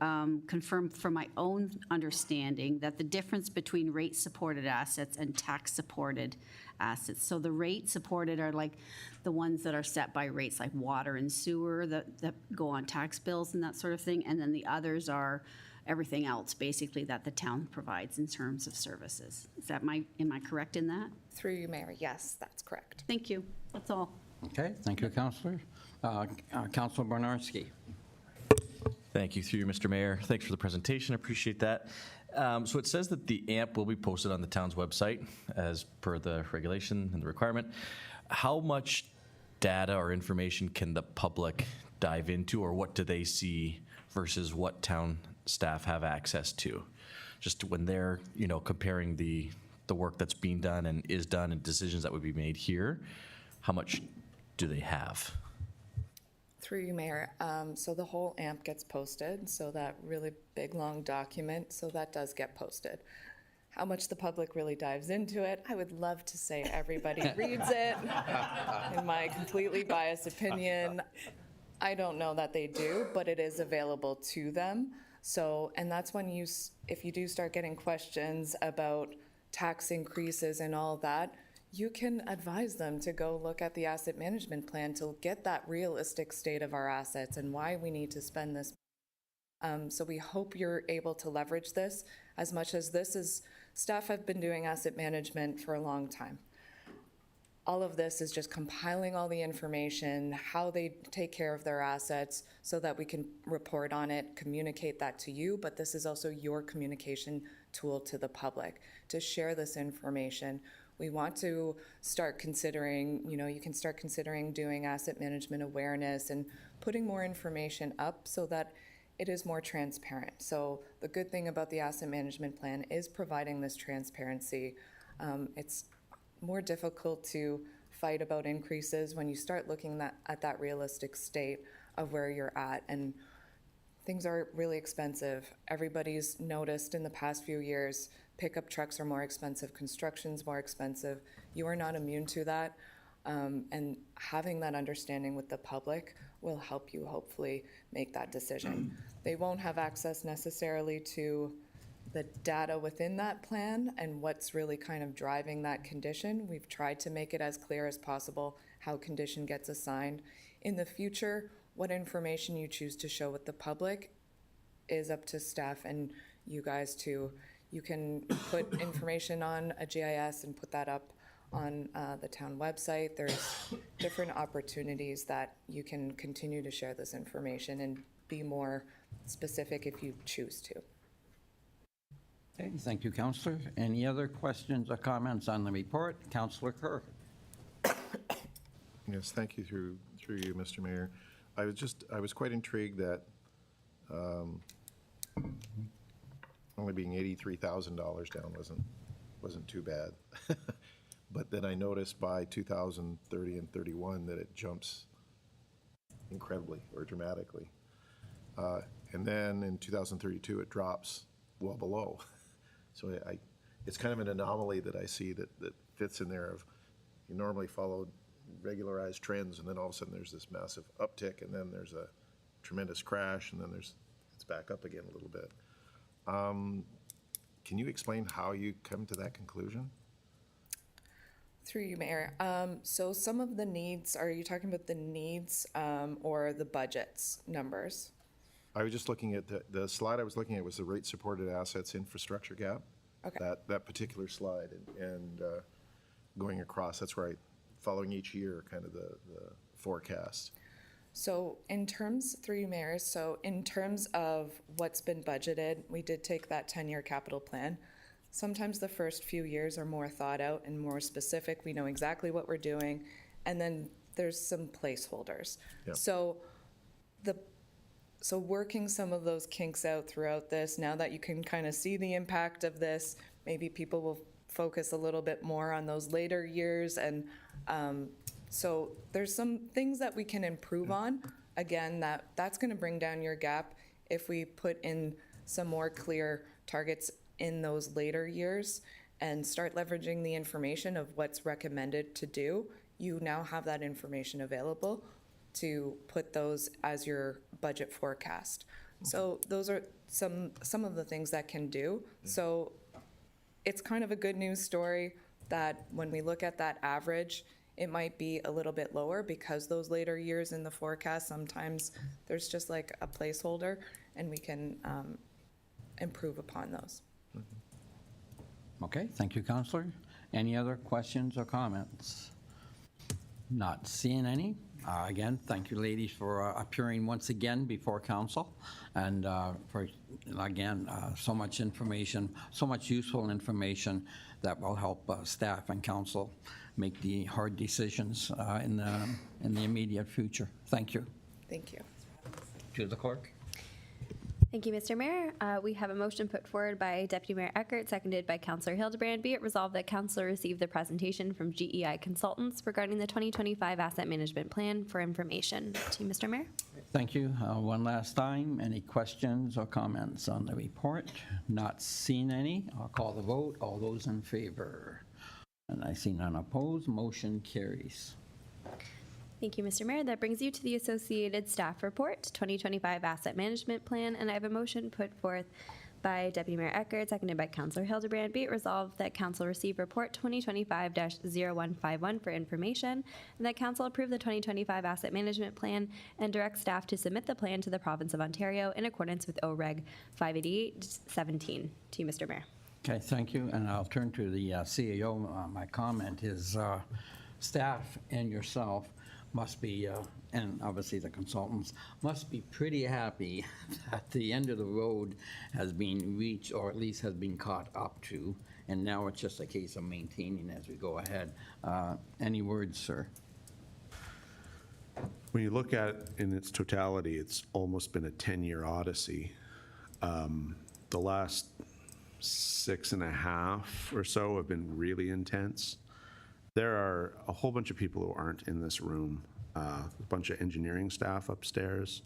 confirm from my own understanding that the difference between rate-supported assets and tax-supported assets. So the rate-supported are like the ones that are set by rates like water and sewer that go on tax bills and that sort of thing. And then the others are everything else, basically, that the town provides in terms of services. Am I correct in that? Through you, Mayor, yes, that's correct. Thank you. That's all. Okay, thank you, Councillor. Councillor Bernarski. Thank you, through you, Mr. Mayor. Thanks for the presentation. I appreciate that. So it says that the AMP will be posted on the town's website as per the regulation and the requirement. How much data or information can the public dive into, or what do they see versus what town staff have access to? Just when they're, comparing the work that's being done and is done and decisions that would be made here, how much do they have? Through you, Mayor. So the whole AMP gets posted, so that really big, long document, so that does get posted. How much the public really dives into it, I would love to say everybody reads it. In my completely biased opinion, I don't know that they do, but it is available to them. So, and that's when if you do start getting questions about tax increases and all that, you can advise them to go look at the asset management plan to get that realistic state of our assets and why we need to spend this. So we hope you're able to leverage this as much as this is, staff have been doing asset management for a long time. All of this is just compiling all the information, how they take care of their assets so that we can report on it, communicate that to you, but this is also your communication tool to the public to share this information. We want to start considering, you can start considering doing asset management awareness and putting more information up so that it is more transparent. So the good thing about the asset management plan is providing this transparency. It's more difficult to fight about increases when you start looking at that realistic state of where you're at. And things are really expensive. Everybody's noticed in the past few years, pickup trucks are more expensive, construction's more expensive. You are not immune to that. And having that understanding with the public will help you hopefully make that decision. They won't have access necessarily to the data within that plan and what's really kind of driving that condition. We've tried to make it as clear as possible how condition gets assigned. In the future, what information you choose to show with the public is up to staff and you guys to, you can put information on a GIS and put that up on the town website. There's different opportunities that you can continue to share this information and be more specific if you choose to. Okay, thank you, Councillor. Any other questions or comments on the report? Councillor Kerr. Yes, thank you through you, Mr. Mayor. I was quite intrigued that only being $83,000 down wasn't too bad. But then I noticed by 2030 and 31 that it jumps incredibly or dramatically. And then in 2032, it drops well below. So it's kind of an anomaly that I see that fits in there of you normally follow regularized trends and then all of a sudden there's this massive uptick and then there's a tremendous crash and then it's back up again a little bit. Can you explain how you come to that conclusion? Through you, Mayor. So some of the needs, are you talking about the needs or the budgets numbers? I was just looking at the slide I was looking at was the rate supported assets infrastructure gap. Okay. That particular slide and going across, that's right, following each year kind of the forecast. So in terms, through you, Mayor, so in terms of what's been budgeted, we did take that 10-year capital plan. Sometimes the first few years are more thought out and more specific. We know exactly what we're doing. And then there's some placeholders. Yeah. So working some of those kinks out throughout this, now that you can kind of see the impact of this, maybe people will focus a little bit more on those later years. And so there's some things that we can improve on. Again, that's going to bring down your gap if we put in some more clear targets in those later years and start leveraging the information of what's recommended to do. You now have that information available to put those as your budget forecast. So those are some of the things that can do. So it's kind of a good news story that when we look at that average, it might be a little bit lower because those later years in the forecast, sometimes there's just like a placeholder and we can improve upon those. Okay, thank you, Councillor. Any other questions or comments? Not seeing any. Again, thank you, ladies, for appearing once again before council and for, again, so much information, so much useful information that will help staff and council make the hard decisions in the immediate future. Thank you. Thank you. To the clerk. Thank you, Mr. Mayor. We have a motion put forward by Deputy Mayor Eckert, seconded by Councillor Hildebrand. Be it resolved that Council receive the presentation from GEI Consultants regarding the 2025 Asset Management Plan for information. To you, Mr. Mayor. Thank you. One last time, any questions or comments on the report? Not seen any. I'll call the vote. All those in favor? And I see none opposed. Motion carries. Thank you, Mr. Mayor. That brings you to the Associated Staff Report, 2025 Asset Management Plan, and I have a motion put forth by Deputy Mayor Eckert, seconded by Councillor Hildebrand. Be it resolved that Council receive Report 2025-0151 for information, and that Council approve the 2025 Asset Management Plan and direct staff to submit the plan to the Province of Ontario in accordance with OREG 588-17. To you, Mr. Mayor. Okay, thank you. And I'll turn to the CAO. My comment is staff and yourself must be, and obviously the consultants, must be pretty happy that the end of the road has been reached, or at least has been caught up to, and now it's just a case of maintaining as we go ahead. Any words, sir? When you look at it in its totality, it's almost been a 10-year odyssey. The last 6.5 or so have been really intense. There are a whole bunch of people who aren't in this room, a bunch of engineering staff upstairs,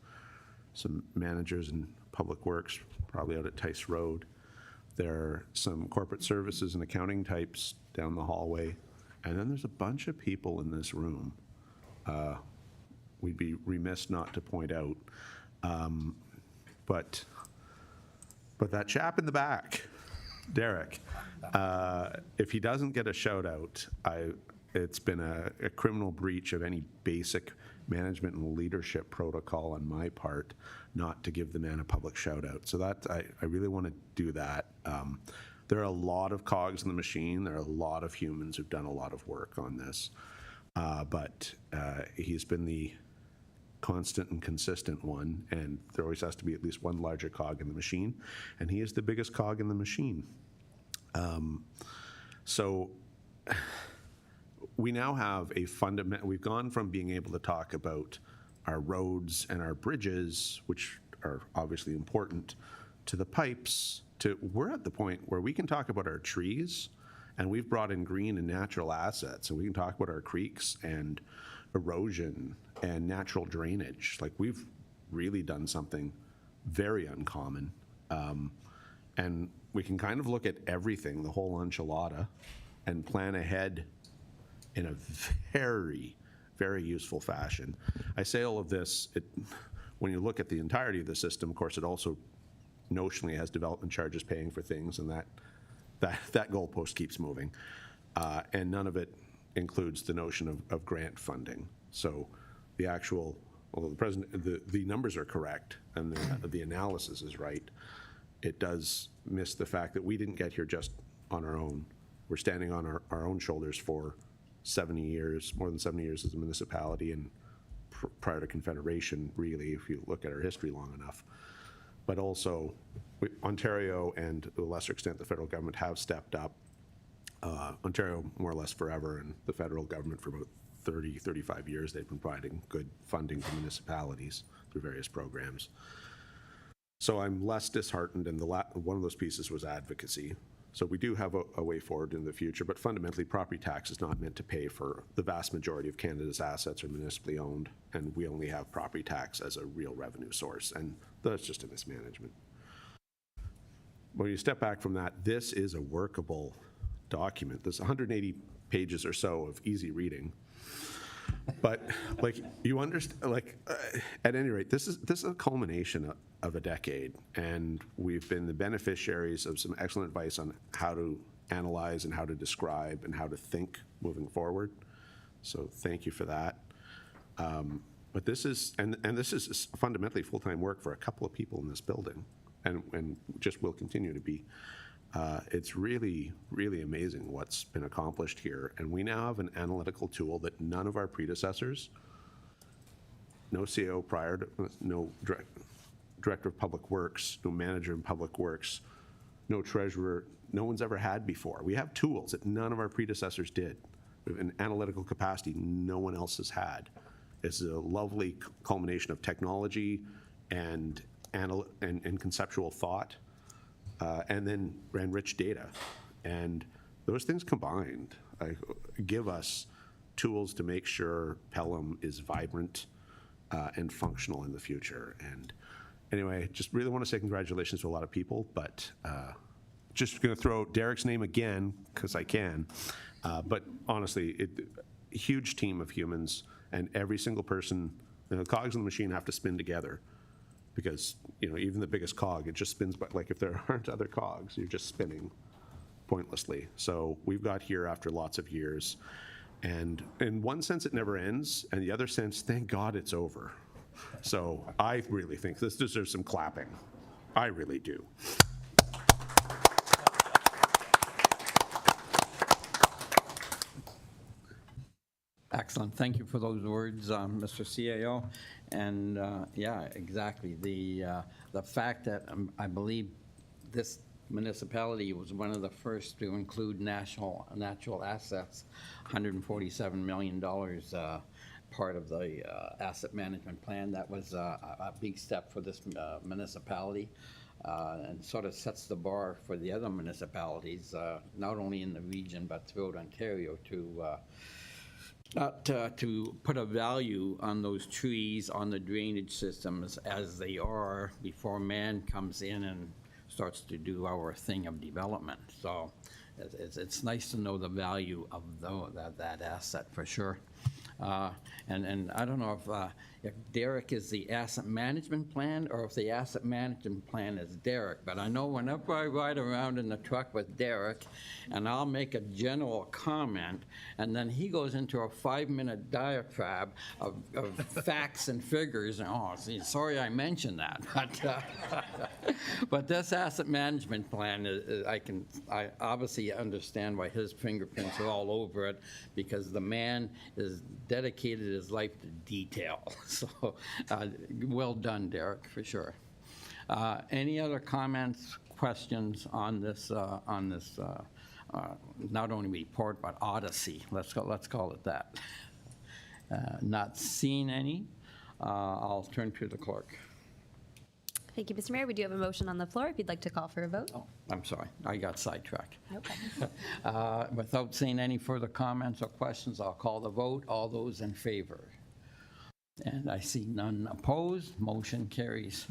some managers in public works, probably out at Tice Road. There are some corporate services and accounting types down the hallway. And then there's a bunch of people in this room we'd be remiss not to point out. But that chap in the back, Derek, if he doesn't get a shout out, it's been a criminal breach of any basic management and leadership protocol on my part not to give the man a public shout out. So that I really want to do that. There are a lot of cogs in the machine. There are a lot of humans who've done a lot of work on this. But he's been the constant and consistent one, and there always has to be at least one larger cog in the machine, and he is the biggest cog in the machine. So we now have a fundamental, we've gone from being able to talk about our roads and our bridges, which are obviously important, to the pipes, to we're at the point where we can talk about our trees, and we've brought in green and natural assets, and we can talk about our creeks and erosion and natural drainage. Like, we've really done something very uncommon. And we can kind of look at everything, the whole enchilada, and plan ahead in a very, very useful fashion. I say all of this, when you look at the entirety of the system, of course, it also notionally has development charges paying for things, and that goalpost keeps moving. And none of it includes the notion of grant funding. So the actual, although the numbers are correct and the analysis is right, it does miss the fact that we didn't get here just on our own. We're standing on our own shoulders for 70 years, more than 70 years as a municipality, and prior to Confederation, really, if you look at our history long enough. But also, Ontario and to a lesser extent the federal government have stepped up. Ontario more or less forever, and the federal government for about 30, 35 years, they've been providing good funding to municipalities through various programs. So I'm less disheartened, and one of those pieces was advocacy. So we do have a way forward in the future, but fundamentally property tax is not meant to pay for the vast majority of Canada's assets are municipally owned, and we only have property tax as a real revenue source, and that's just a mismanagement. When you step back from that, this is a workable document. There's 180 pages or so of easy reading. But like, you understand, like, at any rate, this is a culmination of a decade, and we've been the beneficiaries of some excellent advice on how to analyze and how to describe and how to think moving forward. So thank you for that. But this is, and this is fundamentally full-time work for a couple of people in this building, and just will continue to be. It's really, really amazing what's been accomplished here. And we now have an analytical tool that none of our predecessors, no CEO prior to, no director of public works, no manager in public works, no treasurer, no one's ever had before. We have tools that none of our predecessors did. We have an analytical capacity no one else has had. It's a lovely culmination of technology and and conceptual thought, and then rich data. And those things combined give us tools to make sure Pelham is vibrant and functional in the future. And anyway, just really want to say congratulations to a lot of people, but just going to throw Derek's name again because I can. But honestly, a huge team of humans, and every single person, the cogs in the machine have to spin together, because even the biggest cog, it just spins. But like if there aren't other cogs, you're just spinning pointlessly. So we've got here after lots of years, and in one sense it never ends, and the other sense, thank God it's over. So I really think this deserves some clapping. I really do. Excellent. Thank you for those words, Mr. CAO. And yeah, exactly. The fact that I believe this municipality was one of the first to include natural assets, $147 million part of the asset management plan. That was a big step for this municipality. And sort of sets the bar for the other municipalities, not only in the region but throughout Ontario, to put a value on those trees, on the drainage systems as they are before man comes in and starts to do our thing of development. So it's nice to know the value of that asset for sure. And I don't know if Derek is the asset management plan or if the asset management plan is Derek, but I know whenever I ride around in the truck with Derek and I'll make a general comment and then he goes into a 5-minute diatribe of facts and figures, and sorry I mentioned that, but this asset management plan, I obviously understand why his fingerprints are all over it, because the man is dedicated his life to detail. So well done, Derek, for sure. Any other comments, questions on this not only report but odyssey? Let's call it that. Not seeing any. I'll turn to the clerk. Thank you, Mr. Mayor. We do have a motion on the floor if you'd like to call for a vote. Oh, I'm sorry. I got sidetracked. Okay. Without seeing any further comments or questions, I'll call the vote. All those in favor? And I see none opposed. Motion carries.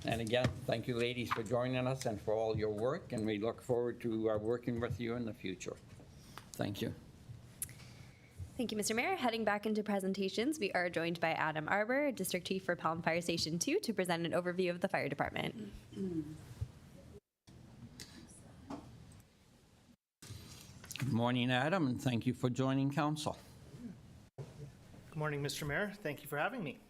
And again, thank you, ladies, for joining us and for all your work, and we look forward to working with you in the future. Thank you. Thank you, Mr. Mayor. Heading back into presentations, we are joined by Adam Arbor, District Chief for Pelham Fire Station 2, to present an overview of the fire department. Good morning, Adam, and thank you for joining council. Good morning, Mr. Mayor. Thank you for having me.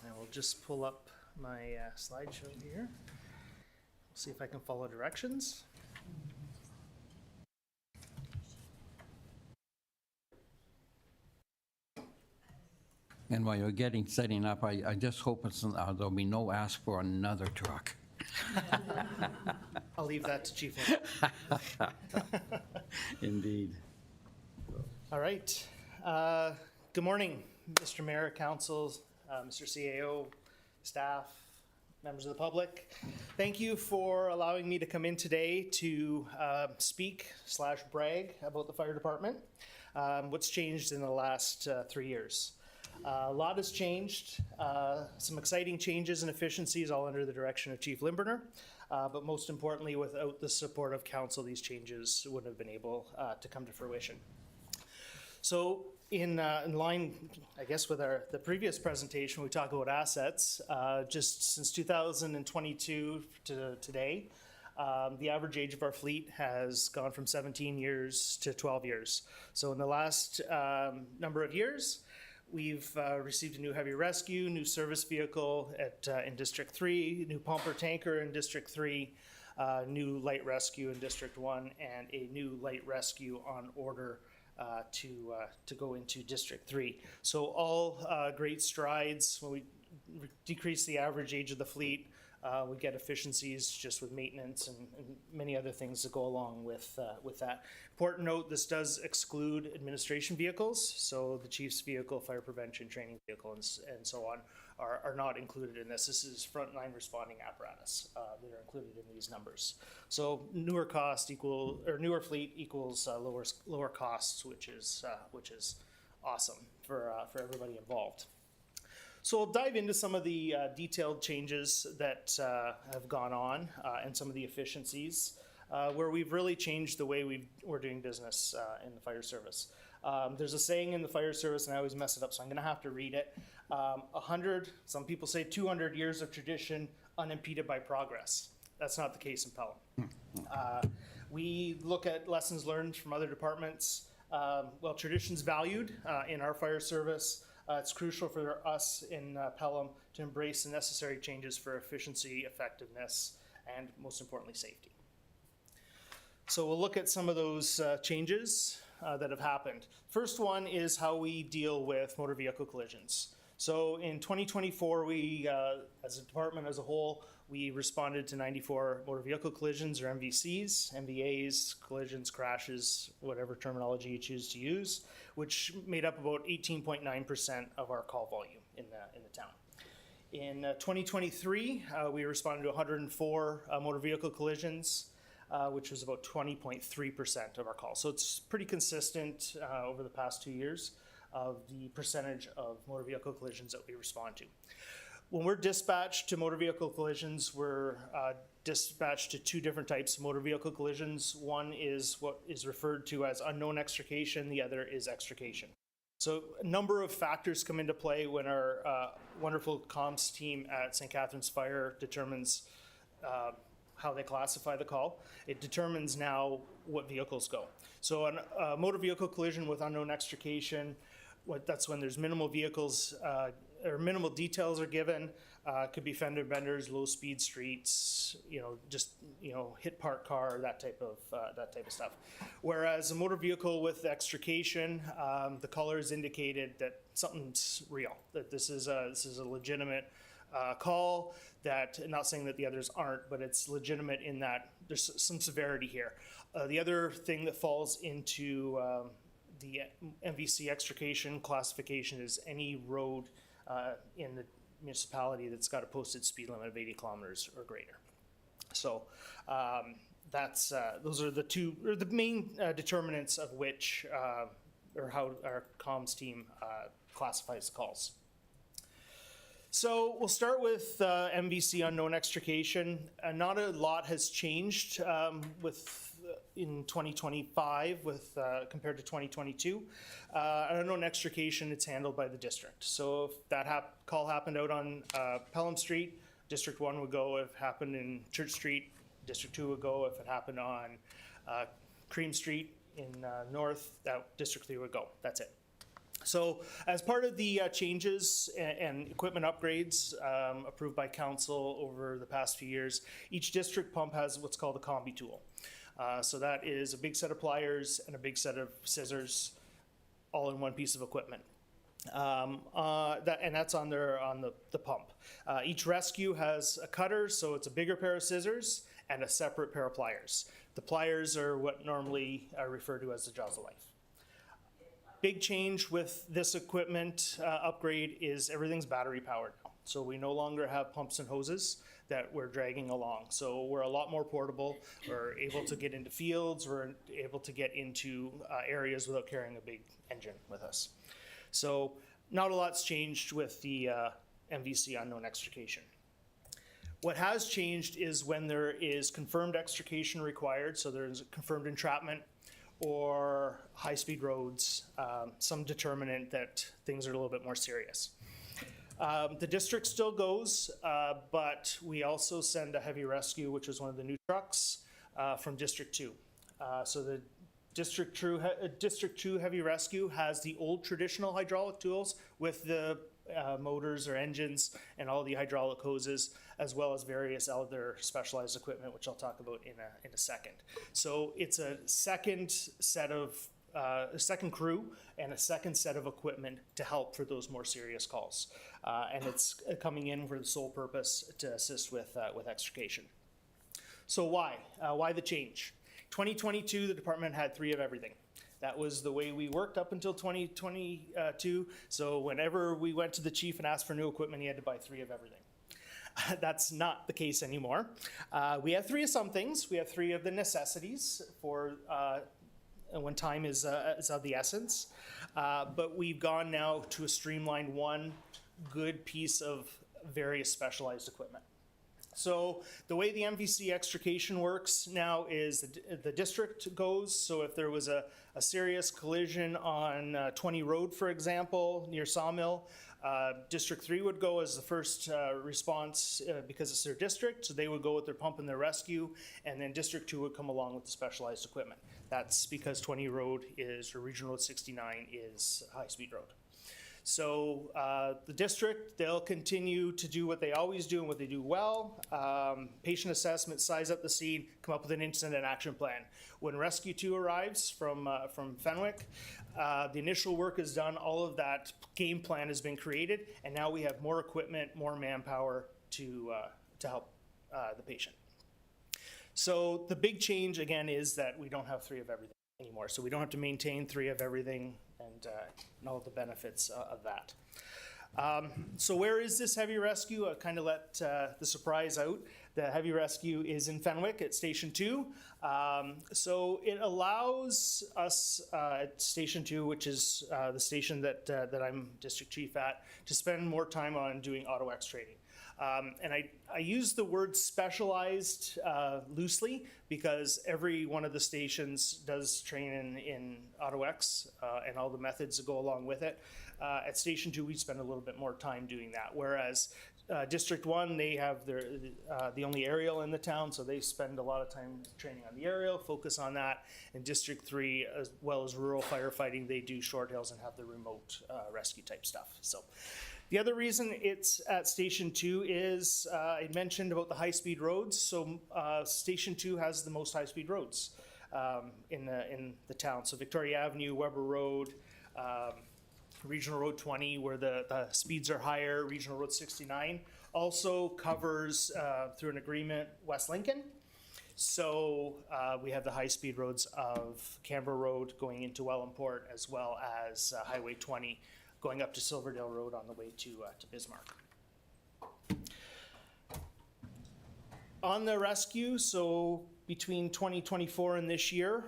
I will just pull up my slideshow here. We'll see if I can follow directions. And while you're setting up, I just hope there'll be no ask for another truck. I'll leave that to Chief Lynn. Indeed. All right. Good morning, Mr. Mayor, council, Mr. CAO, staff, members of the public. Thank you for allowing me to come in today to speak/brag about the fire department. What's changed in the last 3 years? A lot has changed. Some exciting changes and efficiencies, all under the direction of Chief Limburner. But most importantly, without the support of council, these changes wouldn't have been able to come to fruition. So in line, I guess, with the previous presentation, we talk about assets. Just since 2022 to today, the average age of our fleet has gone from 17 years to 12 years. So in the last number of years, we've received a new heavy rescue, new service vehicle in District 3, new pumper tanker in District 3, new light rescue in District 1, and a new light rescue on order to go into District 3. So all great strides. When we decrease the average age of the fleet, we get efficiencies just with maintenance and many other things that go along with that. Important note, this does exclude administration vehicles, so the chief's vehicle, fire prevention training vehicle, and so on are not included in this. This is frontline responding apparatus that are included in these numbers. So newer fleet equals lower costs, which is awesome for everybody involved. So we'll dive into some of the detailed changes that have gone on and some of the efficiencies where we've really changed the way we're doing business in the fire service. There's a saying in the fire service, and I always mess it up, so I'm going to have to read it. 100, some people say 200 years of tradition unimpeded by progress. That's not the case in Pelham. We look at lessons learned from other departments. Well, tradition's valued in our fire service. It's crucial for us in Pelham to embrace the necessary changes for efficiency, effectiveness, and most importantly, safety. So we'll look at some of those changes that have happened. First one is how we deal with motor vehicle collisions. So in 2024, we, as a department as a whole, we responded to 94 motor vehicle collisions, or MVCs, MVAs, collisions, crashes, whatever terminology you choose to use, which made up about 18.9% of our call volume in the town. In 2023, we responded to 104 motor vehicle collisions, which was about 20.3% of our calls. So it's pretty consistent over the past 2 years of the percentage of motor vehicle collisions that we respond to. When we're dispatched to motor vehicle collisions, we're dispatched to two different types of motor vehicle collisions. One is what is referred to as unknown extrication, the other is extrication. So a number of factors come into play when our wonderful comms team at St. Catharines Fire determines how they classify the call. It determines now what vehicles go. So a motor vehicle collision with unknown extrication, that's when there's minimal vehicles or minimal details are given. Could be fender benders, low speed streets, hit parked car, that type of stuff. Whereas a motor vehicle with extrication, the color is indicated that something's real, that this is a legitimate call. That, not saying that the others aren't, but it's legitimate in that there's some severity here. The other thing that falls into the MVC extrication classification is any road in the municipality that's got a posted speed limit of 80 kilometers or greater. So those are the main determinants of which or how our comms team classifies calls. So we'll start with MVC, unknown extrication. Not a lot has changed in 2025 compared to 2022. Unknown extrication, it's handled by the district. So if that call happened out on Pelham Street, District 1 would go. If it happened in Church Street, District 2 would go. If it happened on Cream Street in North, District 3 would go. That's it. So as part of the changes and equipment upgrades approved by council over the past few years, each district pump has what's called a combi tool. So that is a big set of pliers and a big set of scissors all in one piece of equipment. That's on the pump. Each rescue has a cutter, so it's a bigger pair of scissors and a separate pair of pliers. The pliers are what normally are referred to as the jaws of life. Big change with this equipment upgrade is everything's battery powered now. So we no longer have pumps and hoses that we're dragging along. So we're a lot more portable. We're able to get into fields. We're able to get into areas without carrying a big engine with us. So not a lot's changed with the MVC unknown extrication. What has changed is when there is confirmed extrication required, so there's confirmed entrapment or high-speed roads, some determinant that things are a little bit more serious. The district still goes, but we also send a heavy rescue, which is one of the new trucks, from District 2. So the District 2 heavy rescue has the old traditional hydraulic tools with the motors or engines and all the hydraulic hoses, as well as various other specialized equipment, which I'll talk about in a second. So it's a second crew and a second set of equipment to help for those more serious calls. And it's coming in for the sole purpose to assist with extrication. So why the change? 2022, the department had 3 of everything. That was the way we worked up until 2022. So whenever we went to the chief and asked for new equipment, he had to buy 3 of everything. That's not the case anymore. We have 3 of some things. We have 3 of the necessities for when time is of the essence. But we've gone now to a streamlined one good piece of various specialized equipment. So the way the MVC extrication works now is the district goes. So if there was a serious collision on 20 Road, for example, near Sawmill, District 3 would go as the first response because it's their district. So they would go with their pump and their rescue, and then District 2 would come along with the specialized equipment. That's because 20 Road or Regional Road 69 is a high-speed road. So the district, they'll continue to do what they always do and what they do well. Patient assessment, size up the scene, come up with an incident action plan. When Rescue 2 arrives from Fenwick, the initial work is done, all of that game plan has been created, and now we have more equipment, more manpower to help the patient. So the big change, again, is that we don't have 3 of everything anymore. So we don't have to maintain 3 of everything and all of the benefits of that. So where is this heavy rescue? I kind of let the surprise out. The heavy rescue is in Fenwick at Station 2. So it allows us at Station 2, which is the station that I'm district chief at, to spend more time on doing AutoX training. And I use the word specialized loosely because every one of the stations does train in AutoX and all the methods that go along with it. At Station 2, we spend a little bit more time doing that, whereas District 1, they have the only aerial in the town, so they spend a lot of time training on the aerial, focus on that. And District 3, as well as rural firefighting, they do short hills and have the remote rescue type stuff. So the other reason it's at Station 2 is I mentioned about the high-speed roads. So Station 2 has the most high-speed roads in the town. So Victoria Avenue, Weber Road, Regional Road 20, where the speeds are higher. Regional Road 69 also covers, through an agreement, West Lincoln. So we have the high-speed roads of Canberra Road going into Wellandport, as well as Highway 20 going up to Silverdale Road on the way to Bismarck. On the rescue, so between 2024 and this year,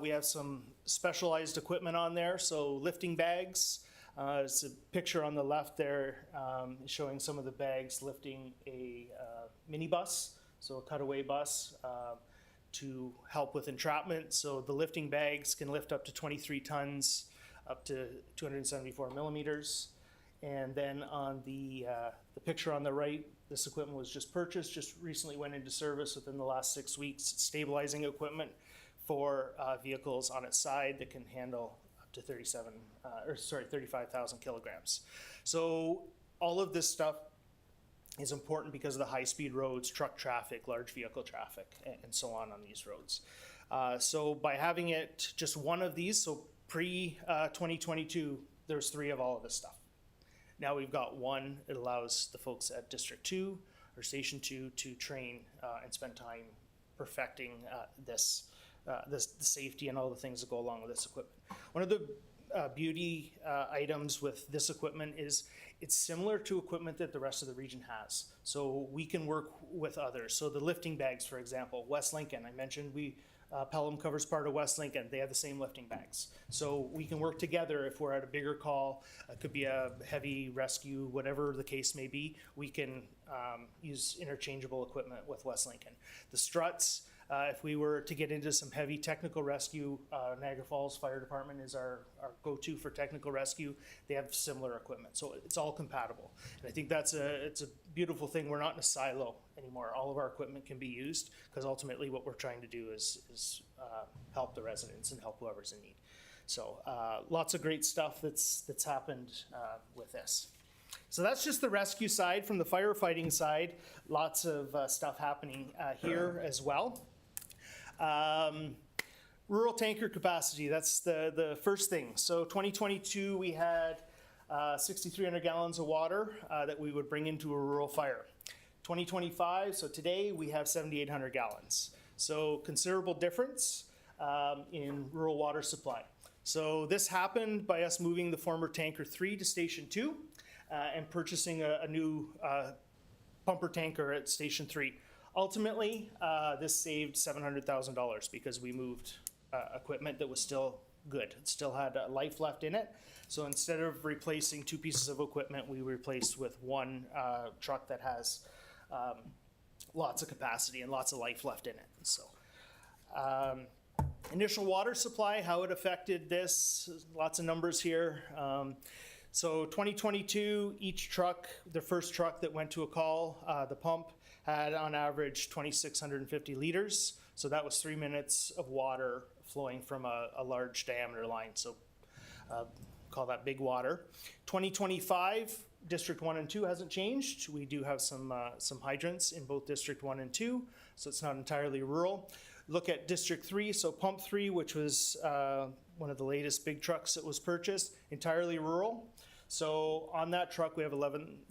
we have some specialized equipment on there. So lifting bags, it's a picture on the left there showing some of the bags lifting a minibus, so a cutaway bus to help with entrapment. So the lifting bags can lift up to 23 tons, up to 274 millimeters. And then on the picture on the right, this equipment was just purchased, just recently went into service within the last 6 weeks. It's stabilizing equipment for vehicles on its side that can handle up to 35,000 kilograms. So all of this stuff is important because of the high-speed roads, truck traffic, large vehicle traffic, and so on these roads. So by having it just one of these, so pre-2022, there's 3 of all of this stuff. Now we've got one. It allows the folks at District 2 or Station 2 to train and spend time perfecting the safety and all the things that go along with this equipment. One of the beauty items with this equipment is it's similar to equipment that the rest of the region has. So we can work with others. So the lifting bags, for example, West Lincoln, I mentioned Pelham covers part of West Lincoln. They have the same lifting bags. So we can work together if we're at a bigger call. It could be a heavy rescue, whatever the case may be. We can use interchangeable equipment with West Lincoln. The struts, if we were to get into some heavy technical rescue, Niagara Falls Fire Department is our go-to for technical rescue. They have similar equipment, so it's all compatible. And I think it's a beautiful thing. We're not in a silo anymore. All of our equipment can be used because ultimately what we're trying to do is help the residents and help whoever's in need. So lots of great stuff that's happened with this. So that's just the rescue side. From the firefighting side, lots of stuff happening here as well. Rural tanker capacity, that's the first thing. So 2022, we had 6,300 gallons of water that we would bring into a rural fire. 2025, so today, we have 7,800 gallons. So considerable difference in rural water supply. So this happened by us moving the former Tanker 3 to Station 2 and purchasing a new pumper tanker at Station 3. Ultimately, this saved $700,000 because we moved equipment that was still good. It still had life left in it. So instead of replacing 2 pieces of equipment, we replaced with one truck that has lots of capacity and lots of life left in it. So initial water supply, how it affected this, lots of numbers here. So 2022, each truck, the first truck that went to a call, the pump, had on average 2,650 liters. So that was 3 minutes of water flowing from a large diameter line. So call that big water. 2025, District 1 and 2 hasn't changed. We do have some hydrants in both District 1 and 2, so it's not entirely rural. Look at District 3, so Pump 3, which was one of the latest big trucks that was purchased, entirely rural. So on that truck, we have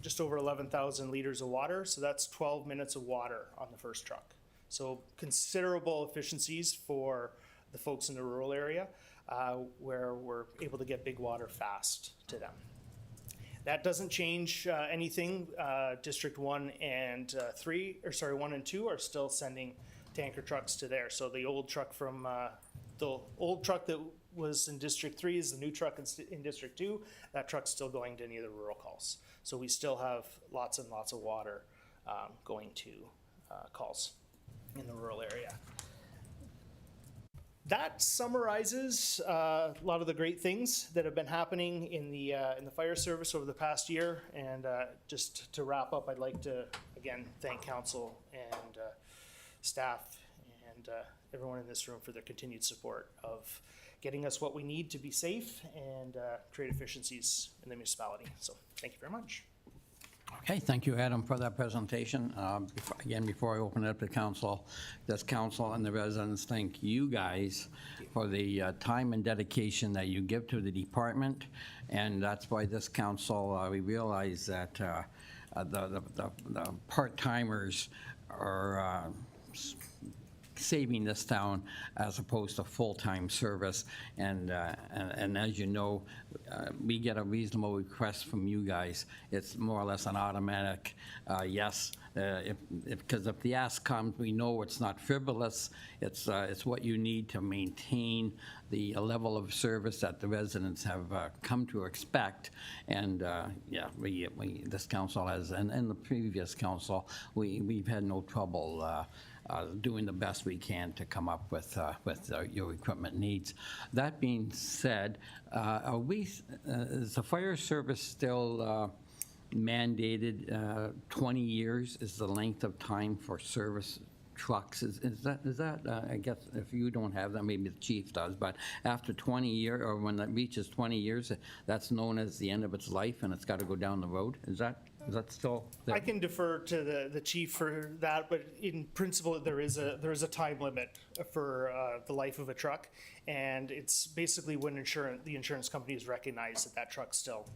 just over 11,000 liters of water, so that's 12 minutes of water on the first truck. So considerable efficiencies for the folks in the rural area where we're able to get big water fast to them. That doesn't change anything. District 1 and 1 and 2 are still sending tanker trucks to there. So the old truck from the old truck that was in District 3 is the new truck in District 2. That truck's still going to any of the rural calls. So we still have lots and lots of water going to calls in the rural area. That summarizes a lot of the great things that have been happening in the fire service over the past year. And just to wrap up, I'd like to again thank council and staff and everyone in this room for their continued support of getting us what we need to be safe and create efficiencies in the municipality. So thank you very much. Okay, thank you, Adam, for that presentation. Before I open it up to council, does council and the residents thank you guys for the time and dedication that you give to the department, and that's why this council, we realize that the part-timers are saving this town as opposed to full-time service. And as you know, we get a reasonable request from you guys. It's more or less an automatic yes. Because if the ask comes, we know it's not frivolous. It's what you need to maintain the level of service that the residents have come to expect. And yeah, this council has, and the previous council, we've had no trouble doing the best we can to come up with your equipment needs. That being said, is the fire service still mandated 20 years is the length of time for service trucks? Is that I guess if you don't have that, maybe the chief does, but after 20 years, or when it reaches 20 years, that's known as the end of its life and it's got to go down the road? Is that still there? I can defer to the chief for that, but in principle, there is a time limit for the life of a truck, and it's basically when the insurance companies recognize that truck's still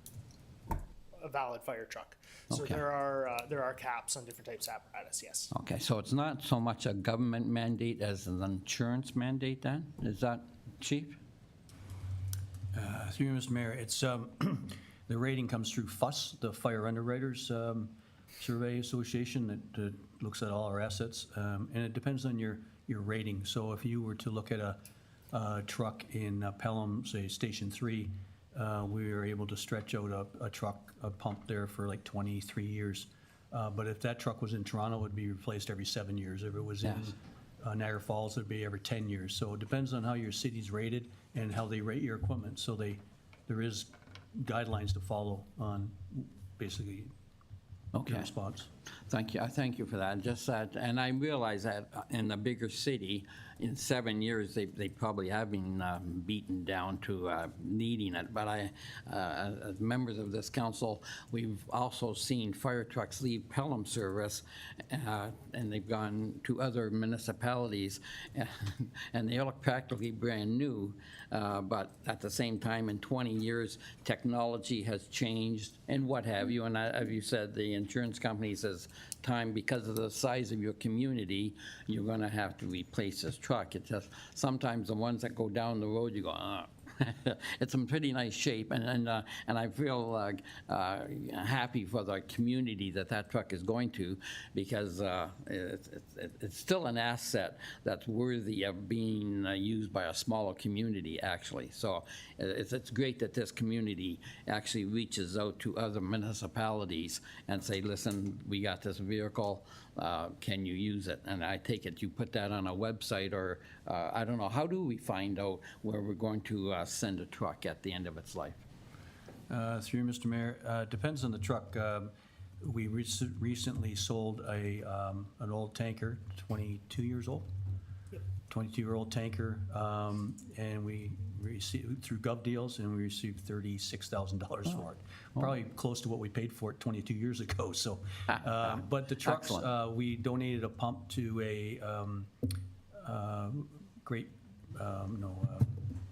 a valid fire truck. So Okay. there are caps on different types of apparatus. Yes. Okay, so it's not so much a government mandate as an insurance mandate then? Is that, Chief? Through you, Mr. Mayor, it's, the rating comes through FUS, the Fire Underwriters Survey Association that looks at all our assets, and it depends on your rating. So if you were to look at a truck in Pelham, say Station 3, we were able to stretch out a pump there for like 23 years. But if that truck was in Toronto, it would be replaced every 7 years. If it was in Niagara Falls, it'd be every 10 years. So it depends on how your city's rated and how they rate your equipment. So there is guidelines to follow on basically Okay. your response. Thank you. I thank you for that. Just that, and I realize that in a bigger city, in 7 years, they probably have been beaten down to needing it. But as members of this council, we've also seen fire trucks leave Pelham service, and they've gone to other municipalities, and they look practically brand new. But at the same time, in 20 years, technology has changed, and what have you. And as you said, the insurance company says, time, because of the size of your community, you're going to have to replace this truck. It's just sometimes the ones that go down the road, you go, it's in pretty nice shape, and I feel happy for the community that truck is going to, because it's still an asset that's worthy of being used by a smaller community, actually. So it's great that this community actually reaches out to other municipalities and say, listen, we got this vehicle, can you use it? And I take it you put that on a website, or I don't know, how do we find out where we're going to send a truck at the end of its life? Through you, Mr. Mayor, depends on the truck. We recently sold an old tanker, 22 years old. 22-year-old tanker, and we received through Gov Deals, and we received $36,000 for it. Probably close to what we paid for it 22 years ago. So, but the trucks, we donated a pump to a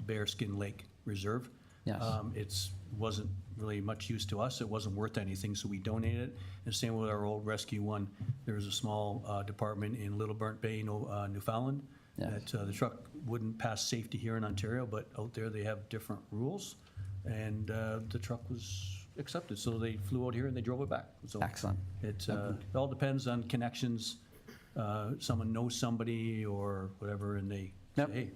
Bearskin Lake Reserve. Yes. It wasn't really much use to us. It wasn't worth anything, so we donated it. And same with our old Rescue One. There's a small department in Little Burnt Bay, Newfoundland, Yes. that the truck wouldn't pass safety here in Ontario, but out there they have different rules. And the truck was accepted, so they flew out here and they drove it back. So Excellent. it all depends on connections. Someone knows somebody or whatever, and they Yep. say, hey,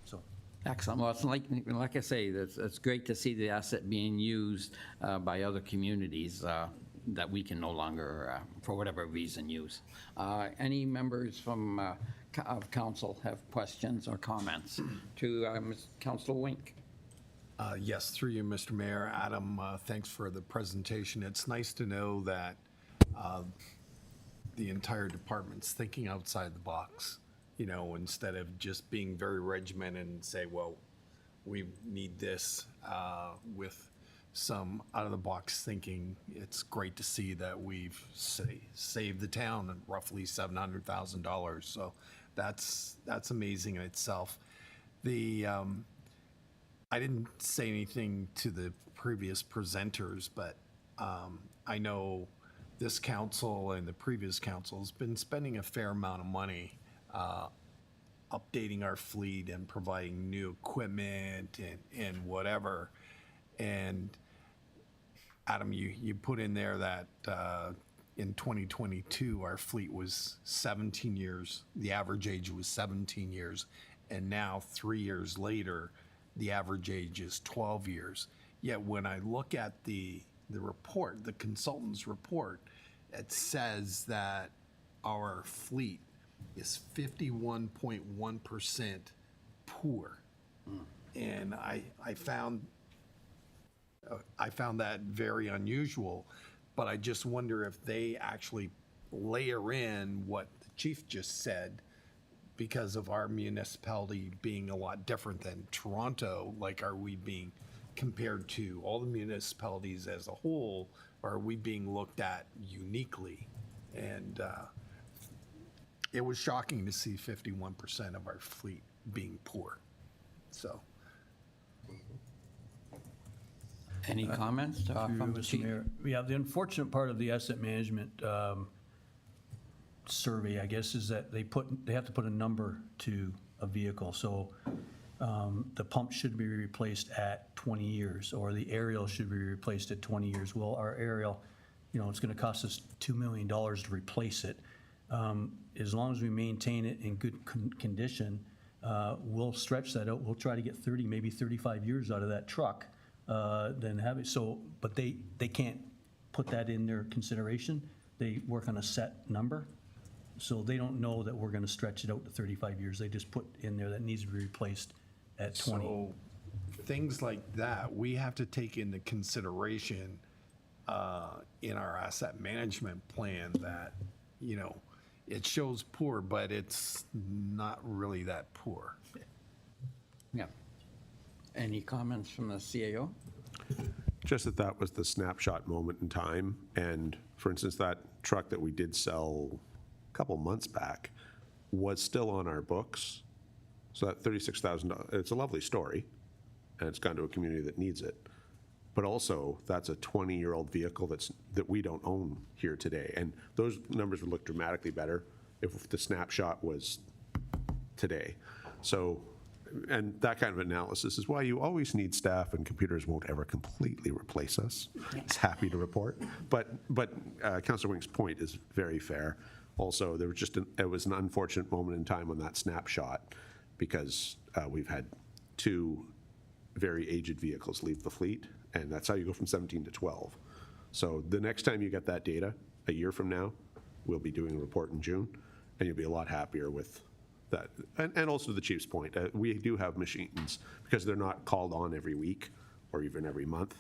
so. Excellent. Well, it's like I say, it's great to see the asset being used by other communities that we can no longer, for whatever reason, use. Any members from of council have questions or comments to Councilor Wink? Yes, through you, Mr. Mayor. Adam, thanks for the presentation. It's nice to know that the entire department's thinking outside the box, you know, instead of just being very regimented and say, well, we need this with some out-of-the-box thinking. It's great to see that we've saved the town roughly $700,000. So that's amazing in itself. I didn't say anything to the previous presenters, but I know this council and the previous council has been spending a fair amount of money updating our fleet and providing new equipment and whatever. And Adam, you put in there that in 2022, our fleet was 17 years. The average age was 17 years. And now 3 years later, the average age is 12 years. Yet when I look at the report, the consultant's report, it says that our fleet is 51.1% poor. And I found that very unusual, but I just wonder if they actually layer in what the chief just said, because of our municipality being a lot different than Toronto. Like, are we being compared to all the municipalities as a whole, or are we being looked at uniquely? And it was shocking to see 51% of our fleet being poor. So. Any comments Through from the Mr. chief? Mayor. Yeah, the unfortunate part of the asset management survey, I guess, is that they have to put a number to a vehicle. So the pump should be replaced at 20 years, or the aerial should be replaced at 20 years. Well, our aerial, it's going to cost us $2 million to replace it. As long as we maintain it in good condition, we'll stretch that out. We'll try to get 30, maybe 35 years out of that truck. Then have it. So, but they can't put that in their consideration. They work on a set number. So they don't know that we're going to stretch it out to 35 years. They just put in there that needs to be replaced at 20. So things like that, we have to take into consideration in our asset management plan that, it shows poor, but it's not really that poor. Yeah. Any comments from the CAO? Just that was the snapshot moment in time. And for instance, that truck that we did sell a couple months back was still on our books. So that $36,000, it's a lovely story, and it's gone to a community that needs it. But also, that's a 20-year-old vehicle that we don't own here today. And those numbers would look dramatically better if the snapshot was today. So and that kind of analysis is why you always need staff, and computers won't ever completely replace us. It's happy to report. But Councillor Wink's point is very fair. Also, there was just it was an unfortunate moment in time on that snapshot because we've had 2 very aged vehicles leave the fleet, and that's how you go from 17 to 12. So the next time you get that data, a year from now, we'll be doing a report in June, and you'll be a lot happier with that. And also to the chief's point, we do have machines, because they're not called on every week or even every month.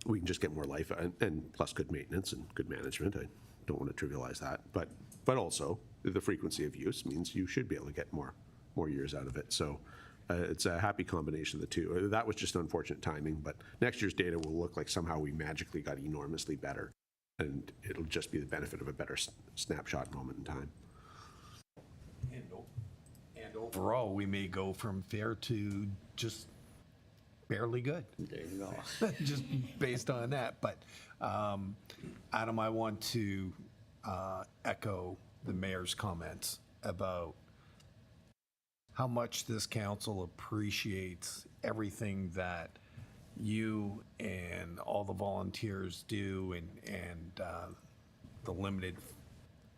We can just get more life, and plus good maintenance and good management. I don't want to trivialize that, but also the frequency of use means you should be able to get more years out of it. So it's a happy combination of the two. That was just unfortunate timing, but next year's data will look like somehow we magically got enormously better, and it'll just be the benefit of a better snapshot moment in time. And overall, we may go from fair to just barely good. There you go. Just based on that. But Adam, I want to echo the mayor's comments about how much this council appreciates everything that you and all the volunteers do, and the limited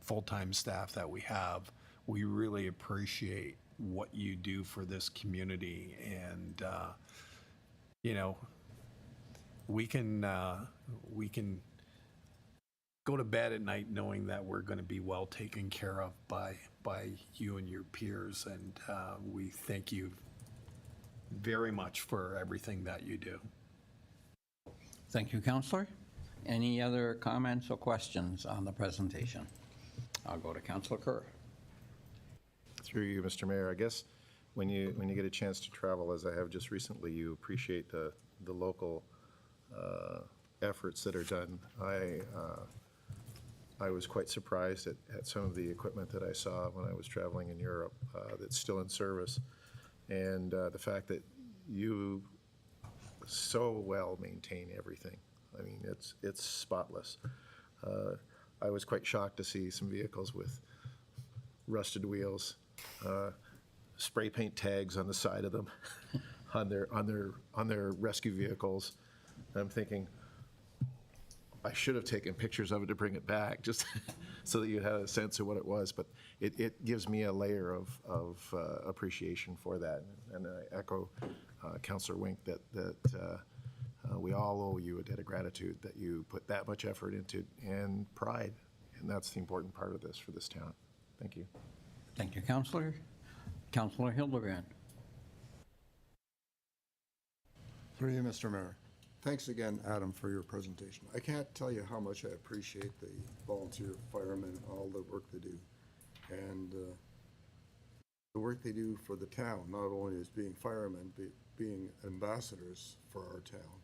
full-time staff that we have. We really appreciate what you do for this community, and we can go to bed at night knowing that we're going to be well taken care of by you and your peers, and we thank you very much for everything that you do. Thank you, Councillor. Any other comments or questions on the presentation? I'll go to Councillor Kerr. Through you, Mr. Mayor, I guess when you get a chance to travel, as I have just recently, you appreciate the local efforts that are done. I was quite surprised at some of the equipment that I saw when I was traveling in Europe that's still in service, and the fact that you so well maintain everything. I mean, it's spotless. I was quite shocked to see some vehicles with rusted wheels, spray paint tags on the side of them, on their rescue vehicles. And I'm thinking, I should have taken pictures of it to bring it back, just so that you had a sense of what it was. But it gives me a layer of appreciation for that. And I echo Councillor Wink that we all owe you a debt of gratitude that you put that much effort into, and pride. And that's the important part of this for this town. Thank you. Thank you, Councillor. Councillor Hildebrand. Through you, Mr. Mayor. Thanks again, Adam, for your presentation. I can't tell you how much I appreciate the volunteer firemen, all the work they do, and the work they do for the town, not only as being firemen, but being ambassadors for our town.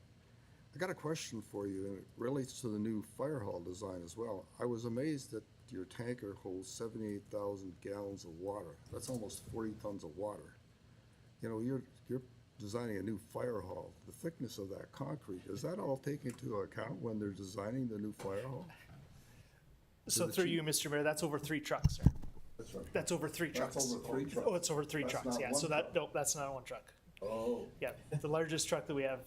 I got a question for you, and it relates to the new fire hall design as well. I was amazed that your tanker holds 78,000 gallons of water. That's almost 40 tons of water. You know, you're designing a new fire hall. The thickness of that concrete, is that all taken into account when they're designing the new fire hall? So through you, Mr. Mayor, that's over 3 trucks, sir. That's right. That's over 3 trucks. That's over 3 trucks. Oh, it's over 3 That's trucks, not yeah. one So truck. no, that's not one truck. Oh. Yeah, the largest truck that we have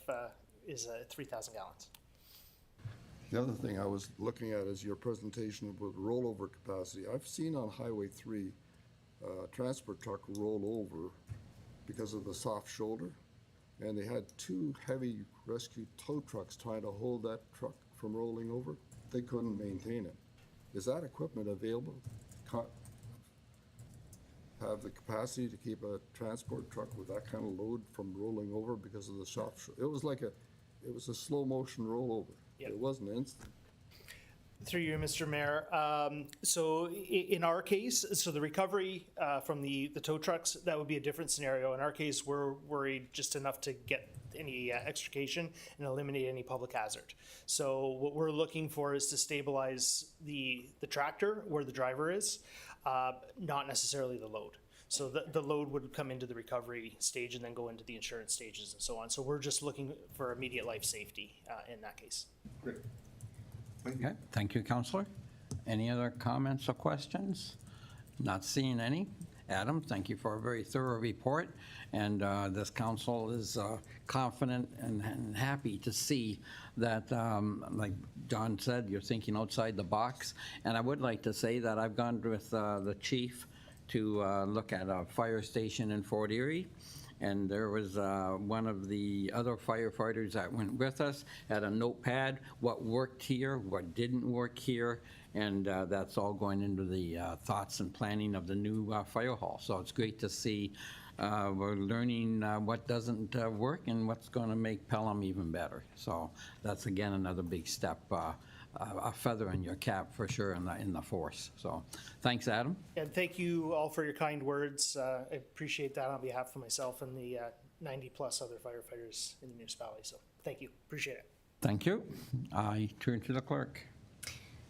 is 3,000 gallons. The other thing I was looking at is your presentation with rollover capacity. I've seen on Highway 3 transport truck roll over because of the soft shoulder, and they had 2 heavy rescue tow trucks trying to hold that truck from rolling over. They couldn't maintain it. Is that equipment available? Have the capacity to keep a transport truck with that kind of load from rolling over because of the soft shoulder? It was a slow motion rollover. Yep. It wasn't instant. Through you, Mr. Mayor. So in our case, so the recovery from the tow trucks, that would be a different scenario. In our case, we're worried just enough to get any extrication and eliminate any public hazard. So what we're looking for is to stabilize the tractor where the driver is, not necessarily the load. So the load would come into the recovery stage and then go into the insurance stages and so on. So we're just looking for immediate life safety in that case. Great. Okay, thank you, Councillor. Any other comments or questions? Not seeing any. Adam, thank you for a very thorough report, and this council is confident and happy to see that, like John said, you're thinking outside the box. And I would like to say that I've gone with the chief to look at a fire station in Fort Erie, and there was one of the other firefighters that went with us had a notepad, what worked here, what didn't work here, and that's all going into the thoughts and planning of the new fire hall. So it's great to see we're learning what doesn't work and what's going to make Pelham even better. So that's, again, another big step, a feather in your cap for sure in the force. So thanks, Adam. And thank you all for your kind words. I appreciate that on behalf of myself and the 90-plus other firefighters in the municipality. So thank you. Appreciate it. Thank you. I turn to the clerk.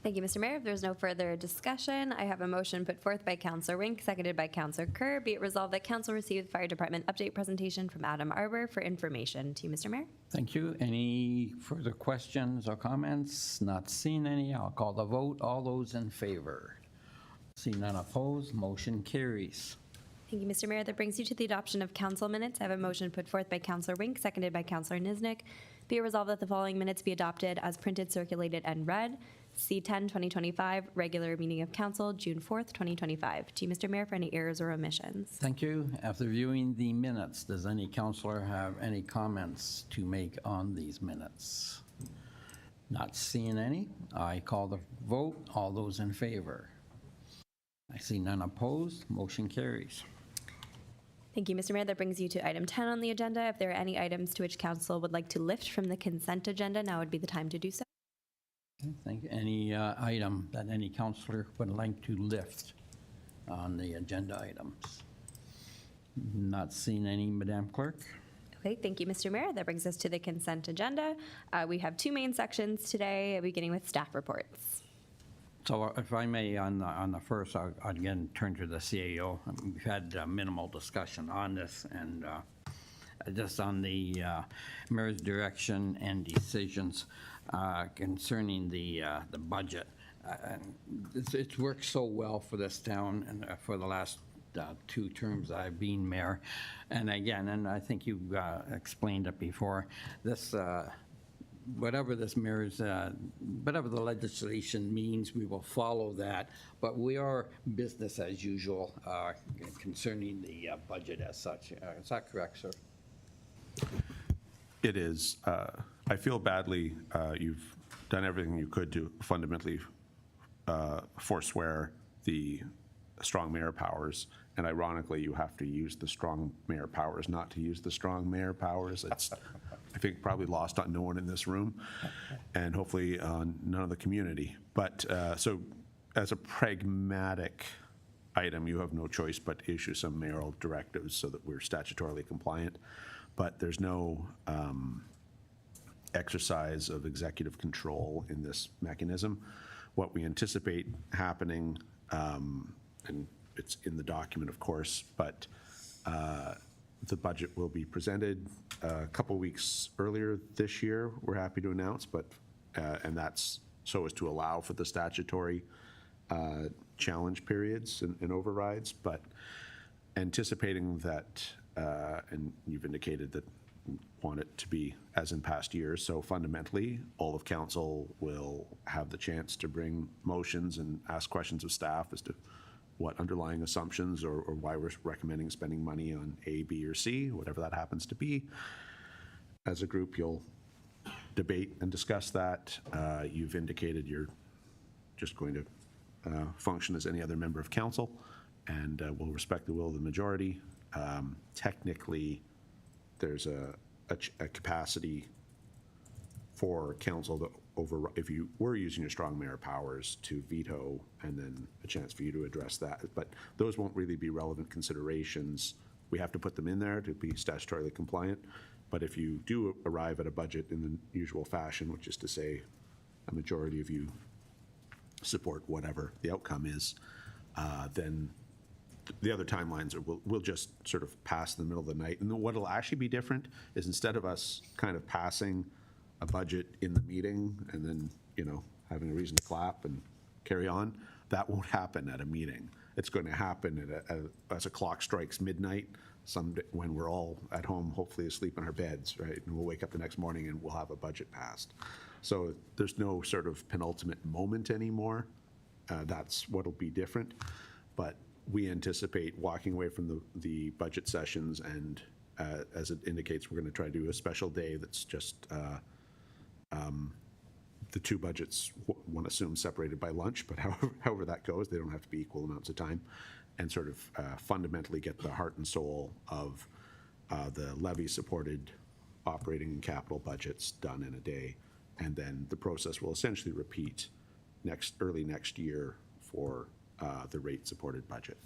Thank you, Mr. Mayor. If there's no further discussion, I have a motion put forth by Councillor Wink, seconded by Councillor Kerr. Be it resolved that Council receive the Fire Department update presentation from Adam Arbor for information. To you, Mr. Mayor. Thank you. Any further questions or comments? Not seeing any. I'll call the vote. All those in favor? See none opposed. Motion carries. Thank you, Mr. Mayor. That brings you to the adoption of council minutes. I have a motion put forth by Councillor Wink, seconded by Councillor Niznik. Be it resolved that the following minutes be adopted as printed, circulated, and read. C10, 2025, regular meeting of council, June 4th, 2025. To you, Mr. Mayor, for any errors or omissions. Thank you. After viewing the minutes, does any councillor have any comments to make on these minutes? Not seeing any. I call the vote. All those in favor? I see none opposed. Motion carries. Thank you, Mr. Mayor. That brings you to item 10 on the agenda. If there are any items to which council would like to lift from the consent agenda, now would be the time to do so. Thank you. Any item that any councillor would like to lift on the agenda items? Not seeing any, Madam Clerk. Okay, thank you, Mr. Mayor. That brings us to the consent agenda. We have two main sections today, beginning with staff reports. So if I may, on the first, I'll again turn to the CAO. We've had minimal discussion on this, and just on the mayor's direction and decisions concerning the budget. It's worked so well for this town and for the last 2 terms I've been mayor. And again, and I think you explained it before, this whatever this mayor's, whatever the legislation means, we will follow that. But we are business as usual concerning the budget as such. Is that correct, sir? It is. I feel badly. You've done everything you could to fundamentally forswear the strong mayor powers. And ironically, you have to use the strong mayor powers not to use the strong mayor powers. It's, I think, probably lost on no one in this room, and hopefully on none of the community. But so as a pragmatic item, you have no choice but issue some mayoral directives so that we're statutorily compliant. But there's no exercise of executive control in this mechanism. What we anticipate happening, and it's in the document, of course, but the budget will be presented a couple weeks earlier this year, we're happy to announce, but and that's so as to allow for the statutory challenge periods and overrides, but anticipating that, and you've indicated that you want it to be as in past years, so fundamentally, all of council will have the chance to bring motions and ask questions of staff as to what underlying assumptions or why we're recommending spending money on A, B, or C, whatever that happens to be. As a group, you'll debate and discuss that. You've indicated you're just going to function as any other member of council, and will respect the will of the majority. Technically, there's a capacity for council to if you were using your strong mayor powers, to veto, and then a chance for you to address that. But those won't really be relevant considerations. We have to put them in there to be statutorily compliant. But if you do arrive at a budget in the usual fashion, which is to say a majority of you support whatever the outcome is, then the other timelines will just sort of pass in the middle of the night. And what will actually be different is, instead of us kind of passing a budget in the meeting and then, you know, having a reason to clap and carry on, that won't happen at a meeting. It's going to happen as a clock strikes midnight, when we're all at home, hopefully asleep in our beds, right? And we'll wake up the next morning and we'll have a budget passed. So there's no sort of penultimate moment anymore. That's what'll be different. But we anticipate walking away from the budget sessions, and as it indicates, we're going to try to do a special day that's just the two budgets, one assumes separated by lunch, but however that goes, they don't have to be equal amounts of time, and sort of fundamentally get the heart and soul of the levy-supported operating and capital budgets done in a day. And then the process will essentially repeat early next year for the rate-supported budget,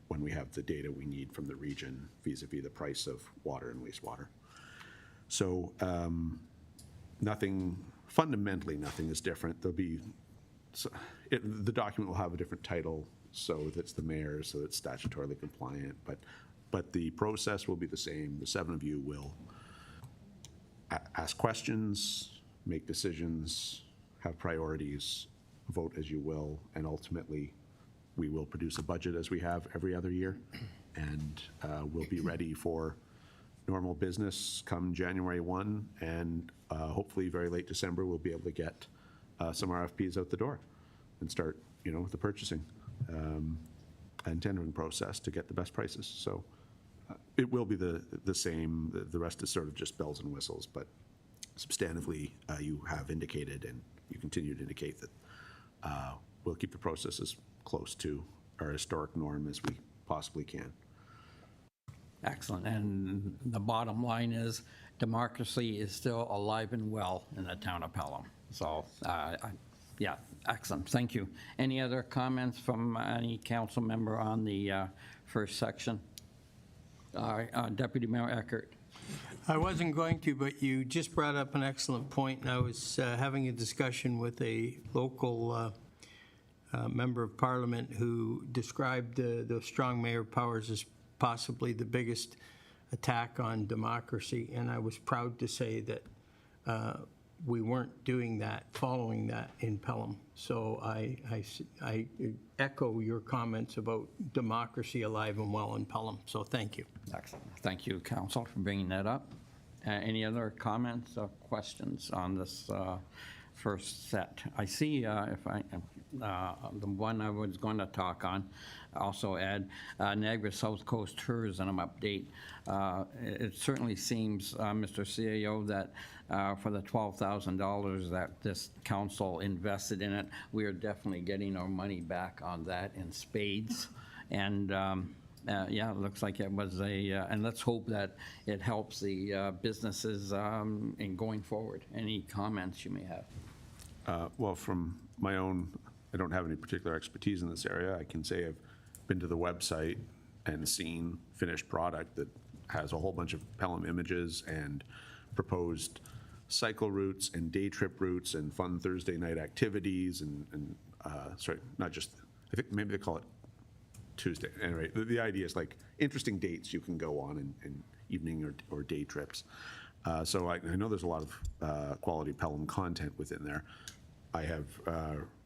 when we have the data we need from the region vis-a-vis the price of water and wastewater. So fundamentally nothing is different. There'll be, the document will have a different title, so that's the mayor, so it's statutorily compliant, but the process will be the same. The 7 of you will ask questions, make decisions, have priorities, vote as you will, and ultimately we will produce a budget as we have every other year, and we'll be ready for normal business come January 1, and hopefully very late December we'll be able to get some RFPs out the door and start, the purchasing and tendering process to get the best prices. So it will be the same. The rest is sort of just bells and whistles, but substantively you have indicated, and you continue to indicate, that we'll keep the process as close to our historic norm as we possibly can. Excellent. And the bottom line is democracy is still alive and well in the town of Pelham. So, yeah, excellent. Thank you. Any other comments from any council member on the first section? Deputy Mayor Eckert. I wasn't going to, but you just brought up an excellent point, and I was having a discussion with a local member of parliament who described the strong mayor powers as possibly the biggest attack on democracy, and I was proud to say that we weren't doing that, following that in Pelham. So I echo your comments about democracy alive and well in Pelham, so thank you. Excellent. Thank you, Council, for bringing that up. Any other comments or questions on this first set? I see the one I was going to talk on, also add Niagara South Coast tourism update. It certainly seems, Mr. CAO, that for the $12,000 that this council invested in it, we are definitely getting our money back on that in spades. And yeah, it looks like it was and let's hope that it helps the businesses in going forward. Any comments you may have? Well, from my own, I don't have any particular expertise in this area. I can say I've been to the website and seen finished product that has a whole bunch of Pelham images and proposed cycle routes and day trip routes and fun Thursday night activities and sorry, not just, I think maybe they call it Tuesday. Anyway, the idea is like interesting dates you can go on in evening or day trips. So I know there's a lot of quality Pelham content within there. I have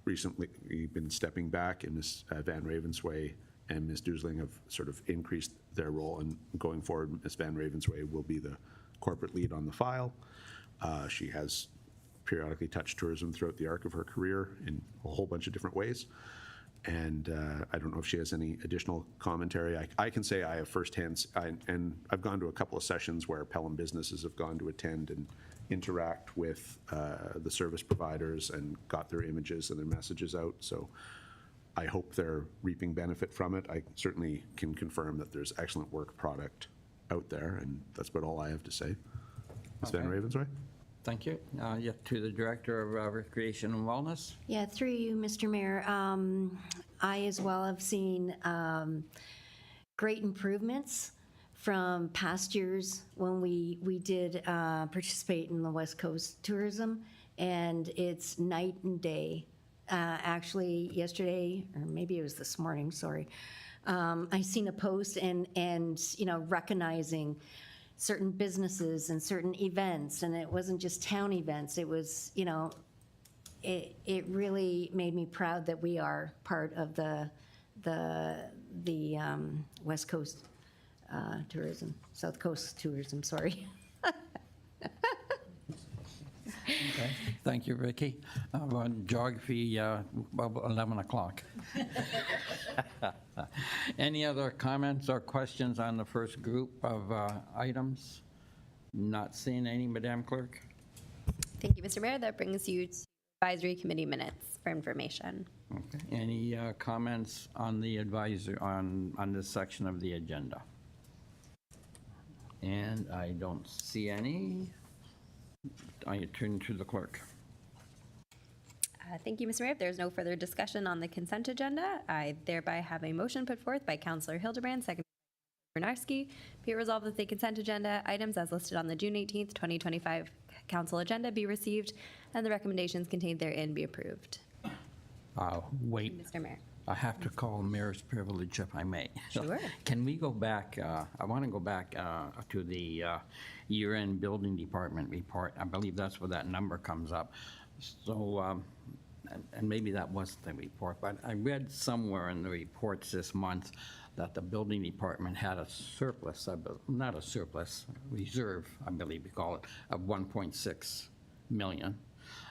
recently been stepping back, and Ms. Van Ravensway and Ms. Duesling have sort of increased their role, and going forward, Ms. Van Ravensway will be the corporate lead on the file. She has periodically touched tourism throughout the arc of her career in a whole bunch of different ways. And I don't know if she has any additional commentary. I can say I have firsthand, and I've gone to a couple of sessions where Pelham businesses have gone to attend and interact with the service providers and got their images and their messages out. So I hope they're reaping benefit from it. I certainly can confirm that there's excellent work product out there, and that's about all I have to say. Ms. Van Ravensway? Thank you. Yeah, to the Director of Recreation and Wellness. Yeah, through you, Mr. Mayor. I as well have seen great improvements from past years when we did participate in the West Coast tourism, and it's night and day. Actually, yesterday, or maybe it was this morning, sorry, I seen a post and recognizing certain businesses and certain events, and it wasn't just town events. It was, it really made me proud that we are part of the West Coast tourism, South Coast tourism, sorry. Okay, thank you, Ricky. On geography, about 11 o'clock. Any other comments or questions on the first group of items? Not seeing any, Madam Clerk? Thank you, Mr. Mayor. That brings you to advisory committee minutes for information. Okay. Any comments on the advisory, on this section of the agenda? And I don't see any. I turn to the clerk. Thank you, Mr. Mayor. If there's no further discussion on the consent agenda, I thereby have a motion put forth by Councillor Hildebrand, second by Bernarski. Be it resolved that the consent agenda items as listed on the June 18th, 2025 council agenda be received and the recommendations contained therein be approved. Wait. Mr. Mayor. I have to call mayor's privilege if I may. Sure. Can we go back, I want to go back to the year-end building department report. I believe that's where that number comes up. So, and maybe that wasn't the report, but I read somewhere in the reports this month that the building department had a surplus, not a surplus, reserve, I believe we call it, of 1.6 million.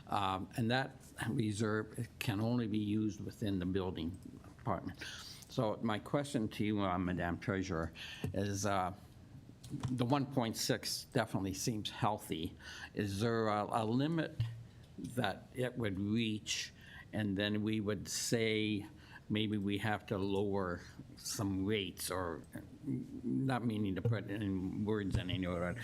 And that reserve can only be used within the building department. So my question to you, Madam Treasurer, is the 1.6 definitely seems healthy. Is there a limit that it would reach, and then we would say maybe we have to lower some rates, or not meaning to put in words any order.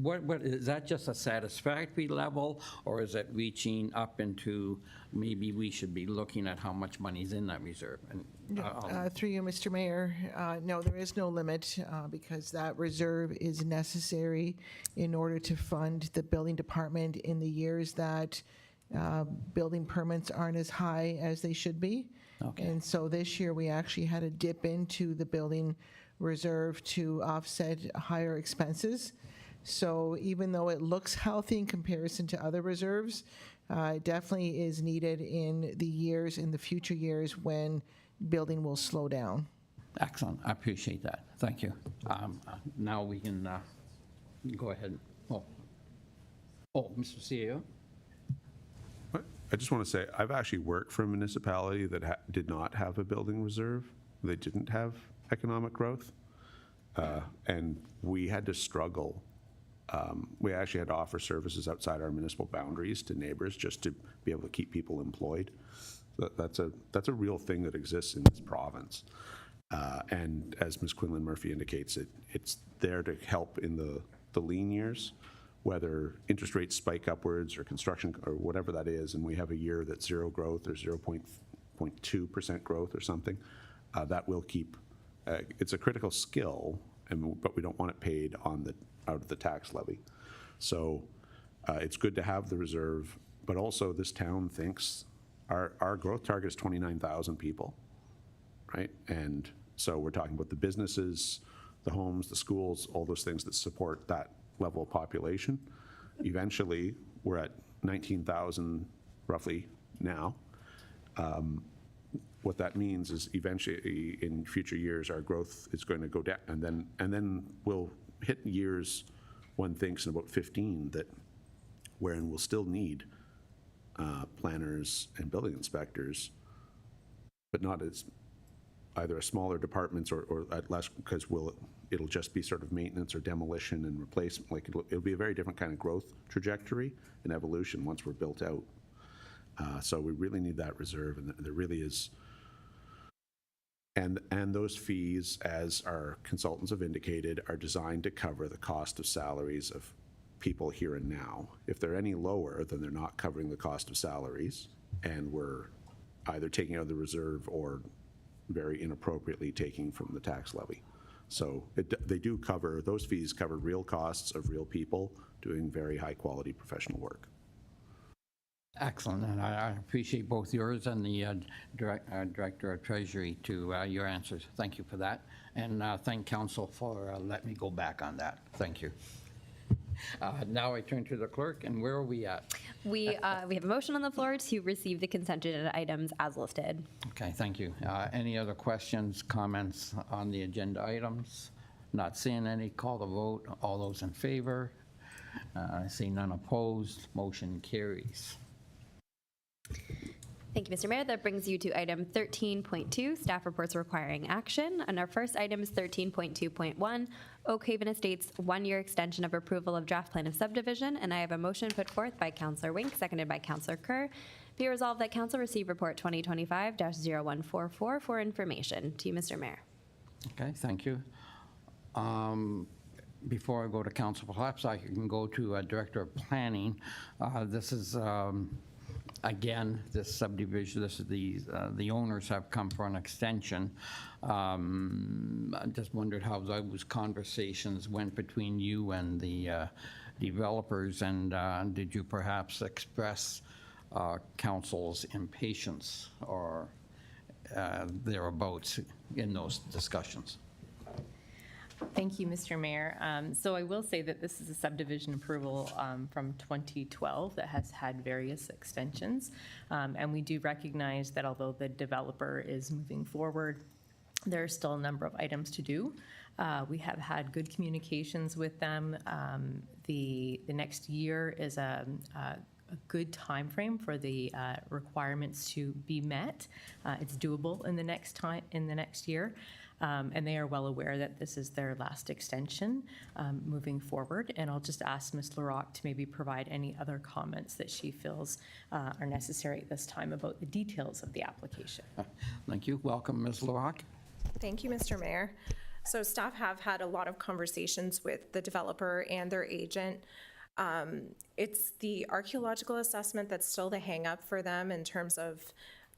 What is that, just a satisfactory level, or is it reaching up into maybe we should be looking at how much money's in that reserve? And Through you, Mr. Mayor, no, there is no limit because that reserve is necessary in order to fund the building department in the years that building permits aren't as high as they should be. Okay. And so this year, we actually had to dip into the building reserve to offset higher expenses. So even though it looks healthy in comparison to other reserves, it definitely is needed in the future years when building will slow down. Excellent, I appreciate that, thank you. Now we can go ahead. Oh, Mr. CEO? I just want to say, I've actually worked for a municipality that did not have a building reserve. They didn't have economic growth. And we had to struggle. We actually had to offer services outside our municipal boundaries to neighbors just to be able to keep people employed. That's a real thing that exists in this province. And as Ms. Quinlan Murphy indicates, it's there to help in the lean years, whether interest rates spike upwards or construction or whatever that is, and we have a year that's zero growth or 0.2% growth or something, that will keep, it's a critical skill, but we don't want it paid out of the tax levy. So it's good to have the reserve, but also this town thinks our growth target is 29,000 people, right? And so we're talking about the businesses, the homes, the schools, all those things that support that level of population. Eventually, we're at 19,000 roughly now. What that means is eventually in future years, our growth is going to go down, and then we'll hit years, one thinks in about 15, wherein we'll still need planners and building inspectors, but not as either a smaller departments or at less, because it'll just be sort of maintenance or demolition and replacement. Like it'll be a very different kind of growth trajectory and evolution once we're built out. So we really need that reserve, and there really is. And those fees, as our consultants have indicated, are designed to cover the cost of salaries of people here and now. If they're any lower, then they're not covering the cost of salaries, and we're either taking out of the reserve or very inappropriately taking from the tax levy. So they do cover, those fees cover real costs of real people doing very high quality professional work. Excellent, and I appreciate both yours and the Director of Treasury to your answers. Thank you for that, and thank Council for letting me go back on that. Thank you. Now I turn to the clerk, and where are we at? We have a motion on the floor to receive the consent agenda items as listed. Okay, thank you. Any other questions, comments on the agenda items? Not seeing any. Call the vote. All those in favor? I see none opposed. Motion carries. Thank you, Mr. Mayor. That brings you to item 13.2, staff reports requiring action. And our first item is 13.2.1, Oak Haven Estates 1-year extension of approval of draft plan of subdivision. And I have a motion put forth by Councillor Wink, seconded by Councillor Kerr. Be resolved that Council receive report 2025-0144 for information. To you, Mr. Mayor. Okay, thank you. Before I go to council, perhaps I can go to Director of Planning. This is, again, this subdivision, this is the owners have come for an extension. I just wondered how those conversations went between you and the developers, and did you perhaps express council's impatience or thereabouts in those discussions? Thank you, Mr. Mayor. So I will say that this is a subdivision approval from 2012 that has had various extensions. And we do recognize that although the developer is moving forward, there are still a number of items to do. We have had good communications with them. The next year is a good time frame for the requirements to be met. It's doable in the next year. And they are well aware that this is their last extension moving forward. And I'll just ask Ms. Larocque to maybe provide any other comments that she feels are necessary at this time about the details of the application. Thank you. Welcome, Ms. Larocque. Thank you, Mr. Mayor. So staff have had a lot of conversations with the developer and their agent. It's the archaeological assessment that's still the hang up for them in terms of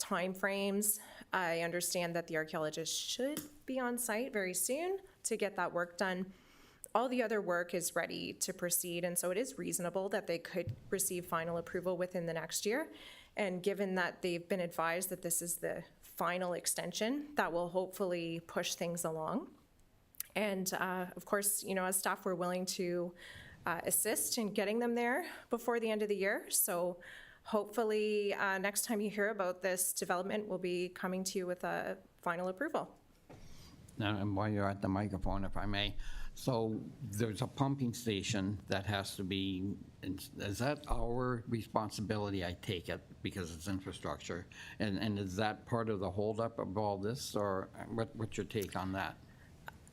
timeframes. I understand that the archaeologist should be on site very soon to get that work done. All the other work is ready to proceed, and so it is reasonable that they could receive final approval within the next year. And given that they've been advised that this is the final extension, that will hopefully push things along. And of course, you know, as staff, we're willing to assist in getting them there before the end of the year. So hopefully, next time you hear about this development, we'll be coming to you with a final approval. Now, and while you're at the microphone, if I may, so there's a pumping station that has to be, is that our responsibility, I take it, because it's infrastructure? And is that part of the holdup of all this, or what's your take on that?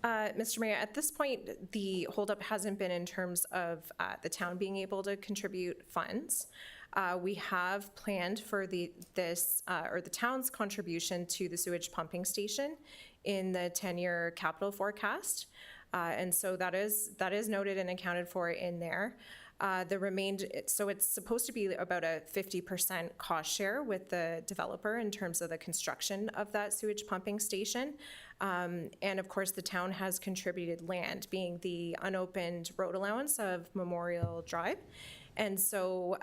Mr. Mayor, at this point, the holdup hasn't been in terms of the town being able to contribute funds. We have planned for the town's contribution to the sewage pumping station in the 10-year capital forecast. And so that is noted and accounted for in there. So it's supposed to be about a 50% cost share with the developer in terms of the construction of that sewage pumping station. And of course, the town has contributed land, being the unopened road allowance of Memorial Drive. And so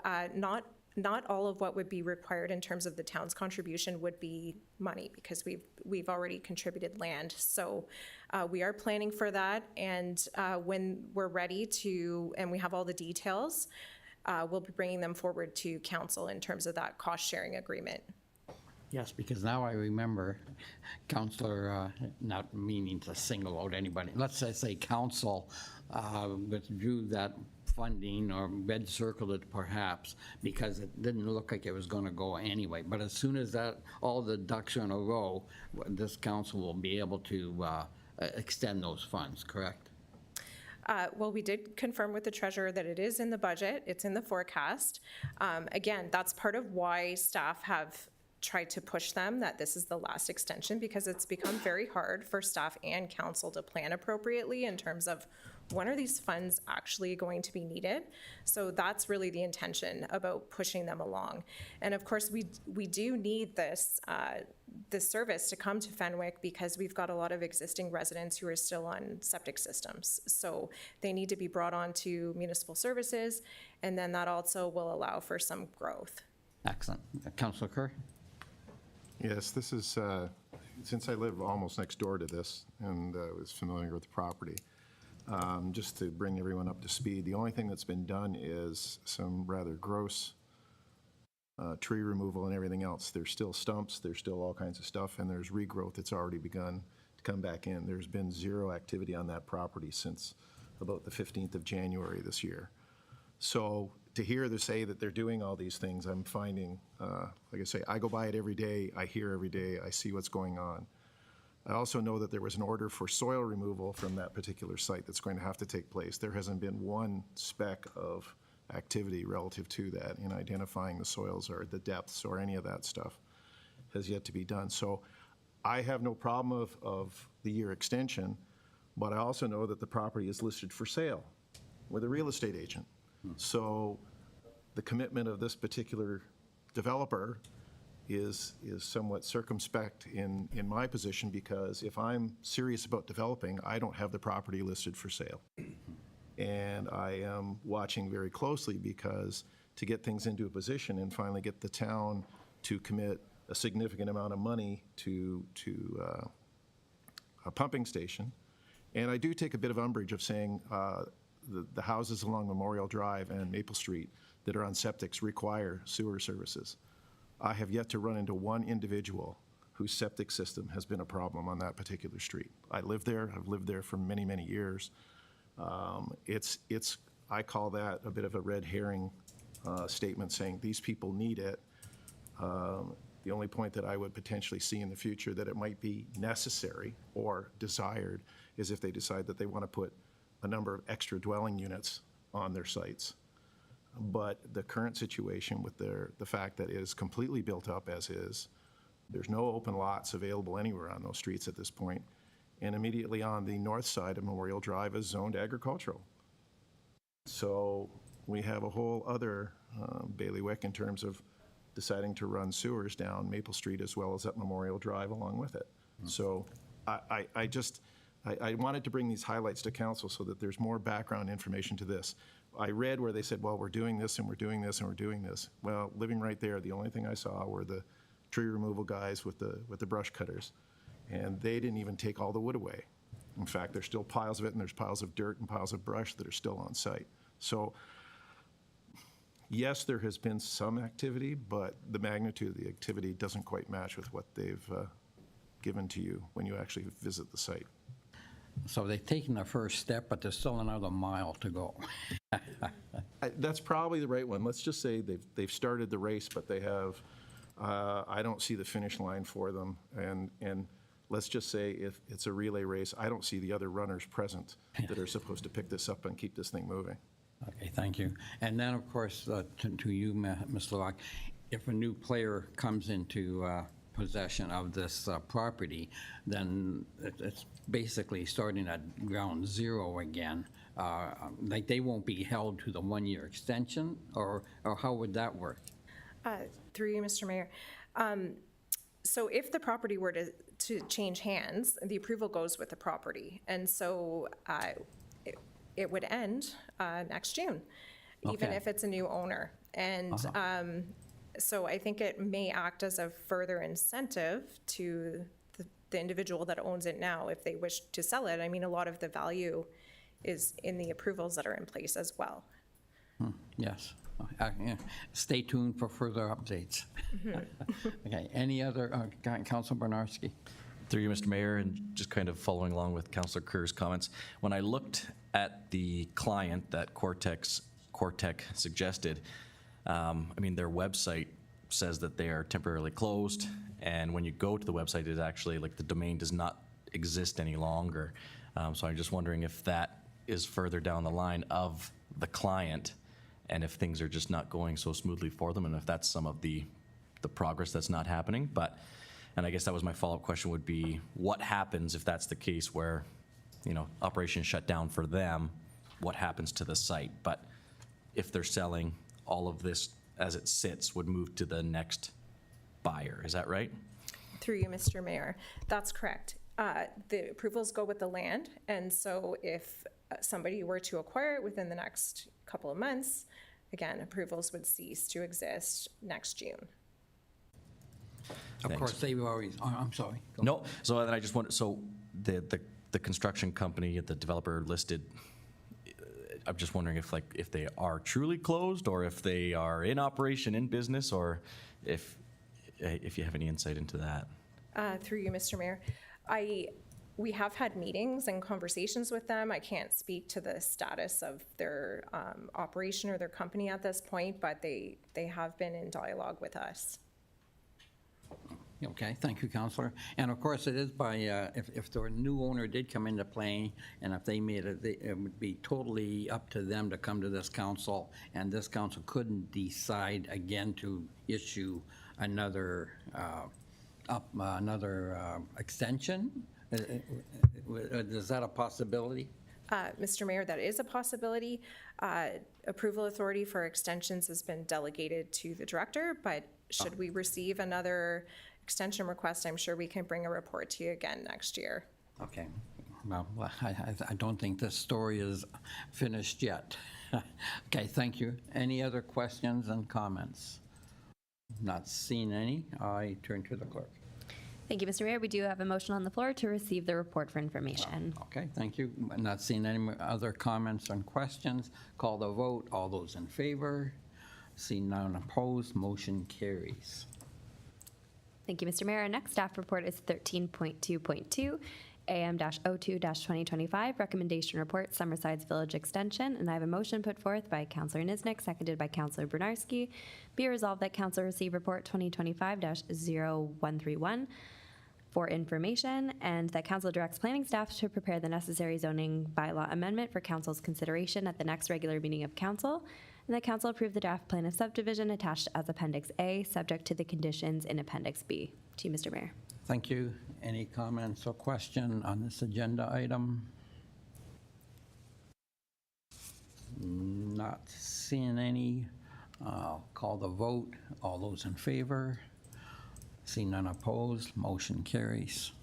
not all of what would be required in terms of the town's contribution would be money, because we've already contributed land. So we are planning for that, and when we're ready to, and we have all the details, we'll be bringing them forward to council in terms of that cost sharing agreement. Yes, because now I remember, Councillor, not meaning to single out anybody, let's just say council withdrew that funding or red circled it perhaps because it didn't look like it was going to go anyway. But as soon as that, all the ducks are in a row, this council will be able to extend those funds, correct? Well, we did confirm with the treasurer that it is in the budget, it's in the forecast. Again, that's part of why staff have tried to push them that this is the last extension, because it's become very hard for staff and council to plan appropriately in terms of when are these funds actually going to be needed. So that's really the intention about pushing them along. And of course, we do need this service to come to Fenwick, because we've got a lot of existing residents who are still on septic systems. So they need to be brought on to municipal services, and then that also will allow for some growth. Excellent. Councillor Kerr? Yes, this is, since I live almost next door to this and was familiar with the property, Just to bring everyone up to speed, the only thing that's been done is some rather gross tree removal and everything else. There's still stumps, there's still all kinds of stuff, and there's regrowth that's already begun to come back in. There's been zero activity on that property since about the 15th of January this year. So to hear them say that they're doing all these things, I'm finding, like I say, I go by it every day, I hear every day, I see what's going on. I also know that there was an order for soil removal from that particular site that's going to have to take place. There hasn't been one speck of activity relative to that in identifying the soils or the depths or any of that stuff has yet to be done. So I have no problem of the year extension, but I also know that the property is listed for sale with a real estate agent. So the commitment of this particular developer is somewhat circumspect in my position, because if I'm serious about developing, I don't have the property listed for sale. And I am watching very closely, because to get things into a position and finally get the town to commit a significant amount of money to a pumping station. And I do take a bit of umbrage of saying the houses along Memorial Drive and Maple Street that are on septics require sewer services. I have yet to run into one individual whose septic system has been a problem on that particular street. I live there. I've lived there for many, many years. I call that a bit of a red herring statement, saying these people need it. The only point that I would potentially see in the future that it might be necessary or desired is if they decide that they want to put a number of extra dwelling units on their sites. But the current situation with the fact that it is completely built up as is, there's no open lots available anywhere on those streets at this point, and immediately on the north side of Memorial Drive is zoned agricultural. So we have a whole other bailiwick in terms of deciding to run sewers down Maple Street as well as up Memorial Drive along with it. So I wanted to bring these highlights to council so that there's more background information to this. I read where they said, well, we're doing this and we're doing this and we're doing this. Well, living right there, the only thing I saw were the tree removal guys with the brush cutters, and they didn't even take all the wood away. In fact, there's still piles of it, and there's piles of dirt and piles of brush that are still on site. So yes, there has been some activity, but the magnitude of the activity doesn't quite match with what they've given to you when you actually visit the site. So they've taken the first step, but there's still another mile to go. That's probably the right one. Let's just say they've started the race, but they have, I don't see the finish line for them. And let's just say if it's a relay race, I don't see the other runners present that are supposed to pick this up and keep this thing moving. Okay, thank you. And then, of course, to you, Ms. Lewak, if a new player comes into possession of this property, then it's basically starting at ground zero again. Like they won't be held to the one-year extension, or how would that work? Through you, Mr. Mayor. So if the property were to change hands, the approval goes with the property. And so it would end next June, even Okay. if it's a new owner. And so I think it may act as a further incentive to the individual that owns it now if they wish to sell it. I mean, a lot of the value is in the approvals that are in place as well. Yes. Yeah. Stay tuned for further updates. Okay, any other, Councilor Bernarski? Through you, Mr. Mayor, and just kind of following along with Councilor Kerr's comments, when I looked at the client that Cortec suggested, I mean, their website says that they are temporarily closed, and when you go to the website, it's actually like the domain does not exist any longer. So I'm just wondering if that is further down the line of the client, and if things are just not going so smoothly for them, and if that's some of the progress that's not happening. And I guess that was my follow-up question would be, what happens if that's the case where, operations shut down for them, what happens to the site? But if they're selling, all of this as it sits would move to the next buyer, is that right? Through you, Mr. Mayor. That's correct. The approvals go with the land, and so if somebody were to acquire it within the next couple of months, again, approvals would cease to exist next June. Of course, they've already, I'm sorry. No, so then I just wonder, so the the construction company, the developer listed, I'm just wondering if they are truly closed, or if they are in operation, in business, or if you have any insight into that. Through you, Mr. Mayor. We have had meetings and conversations with them. I can't speak to the status of their operation or their company at this point, but they have been in dialogue with us. Okay, thank you, Counselor. And of course, it is by, if the new owner did come into play, and if they made it, it would be totally up to them to come to this council, and this council couldn't decide again to issue another extension? Is that a possibility? Mr. Mayor, that is a possibility. Approval authority for extensions has been delegated to the director, but should we receive another extension request, I'm sure we can bring a report to you again next year. Okay. Well, I don't think this story is finished yet. Okay, thank you. Any other questions and comments? Not seeing any. I turn to the clerk. Thank you, Mr. Mayor. We do have a motion on the floor to receive the report for information. Okay, thank you. Not seeing any other comments and questions. Call the vote. All those in favor? Seeing none opposed, motion carries. Thank you, Mr. Mayor. Our next staff report is 13.2.2, AM-02-2025, Recommendation Report, Summersides Village Extension. And I have a motion put forth by Councillor Niznik, seconded by Councillor Bernarski. Be it resolved that Council receive Report 2025-0131 for information, and that Council directs planning staff to prepare the necessary zoning bylaw amendment for Council's consideration at the next regular meeting of Council, and that Council approve the draft plan of subdivision attached as Appendix A, subject to the conditions in Appendix B. To you, Mr. Mayor. Thank you. Any comments or question on this agenda item? Not seeing any. Call the vote. All those in favor? See none opposed, motion carries.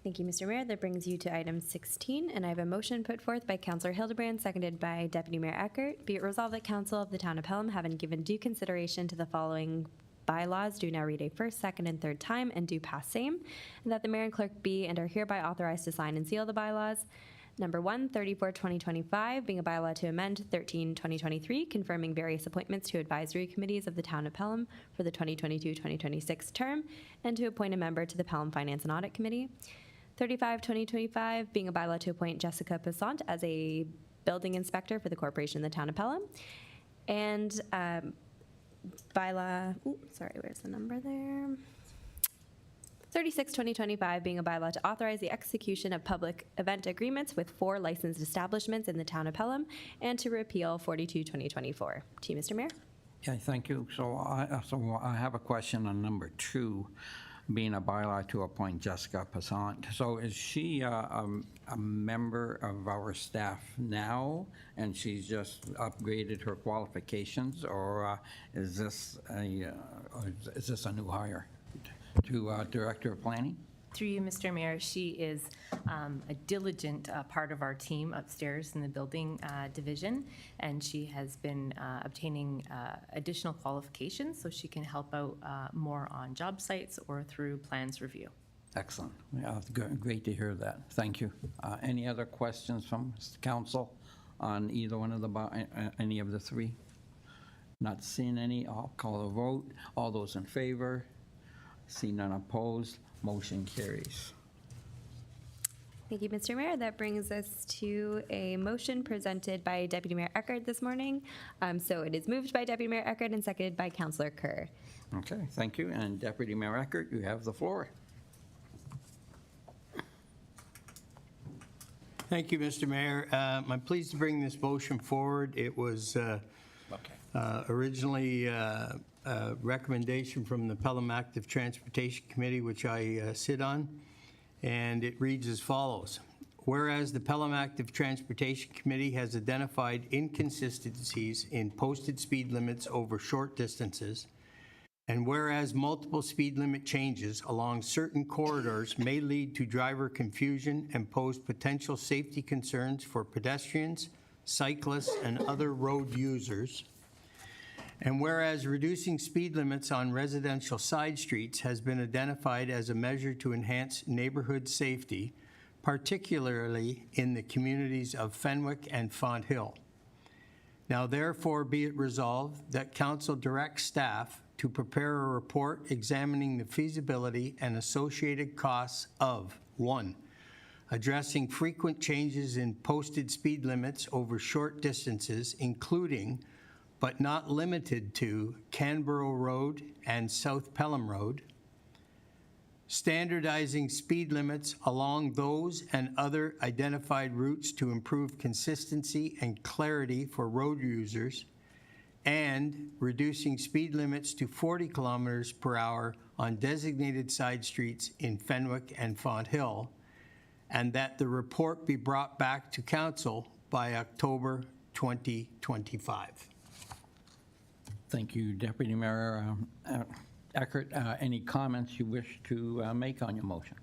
Thank you, Mr. Mayor. That brings you to item 16, and I have a motion put forth by Councillor Hildebrand, seconded by Deputy Mayor Eckert. Be it resolved that Council of the Town of Pelham, having given due consideration to the following bylaws, do now read a first, second, and third time and do pass same, and that the mayor and clerk be and are hereby authorized to sign and seal the bylaws. Number 1, 34-2025, being a bylaw to amend 13-2023, confirming various appointments to advisory committees of the Town of Pelham for the 2022-2026 term, and to appoint a member to the Pelham Finance and Audit Committee. 35-2025, being a bylaw to appoint Jessica Passant as a building inspector for the corporation of the Town of Pelham. And bylaw, where's the number there? 36-2025, being a bylaw to authorize the execution of public event agreements with 4 licensed establishments in the Town of Pelham, and to repeal 42-2024. To you, Mr. Mayor. Yeah, thank you. So I have a question on number 2, being a bylaw to appoint Jessica Passant. So is she a member of our staff now, and she's just upgraded her qualifications, or is this a new hire to Director of Planning? Through you, Mr. Mayor, she is a diligent part of our team upstairs in the building division, and she has been obtaining additional qualifications so she can help out more on job sites or through plans review. Excellent. Yeah, great to hear that. Thank you. Any other questions from council on either one of any of the 3? Not seeing any. I'll call a vote. All those in favor? See none opposed. Motion carries. Thank you, Mr. Mayor. That brings us to a motion presented by Deputy Mayor Eckert this morning. So it is moved by Deputy Mayor Eckert and seconded by Councillor Kerr. Okay, thank you. And Deputy Mayor Eckert, you have the floor. Thank you, Mr. Mayor. I'm pleased to bring this motion forward. It was originally a recommendation from the Pelham Active Transportation Committee, which I sit on, and it reads as follows. Whereas the Pelham Active Transportation Committee has identified inconsistencies in posted speed limits over short distances, and whereas multiple speed limit changes along certain corridors may lead to driver confusion and pose potential safety concerns for pedestrians, cyclists, and other road users. And whereas reducing speed limits on residential side streets has been identified as a measure to enhance neighborhood safety, particularly in the communities of Fenwick and Font Hill. Now therefore be it resolved that council directs staff to prepare a report examining the feasibility and associated costs of, 1, addressing frequent changes in posted speed limits over short distances, including but not limited to Canberra Road and South Pelham Road, standardizing speed limits along those and other identified routes to improve consistency and clarity for road users, and reducing speed limits to 40 kilometers per hour on designated side streets in Fenwick and Font Hill, and that the report be brought back to council by October 2025. Thank you, Deputy Mayor Eckert. Any comments you wish to make on your motion?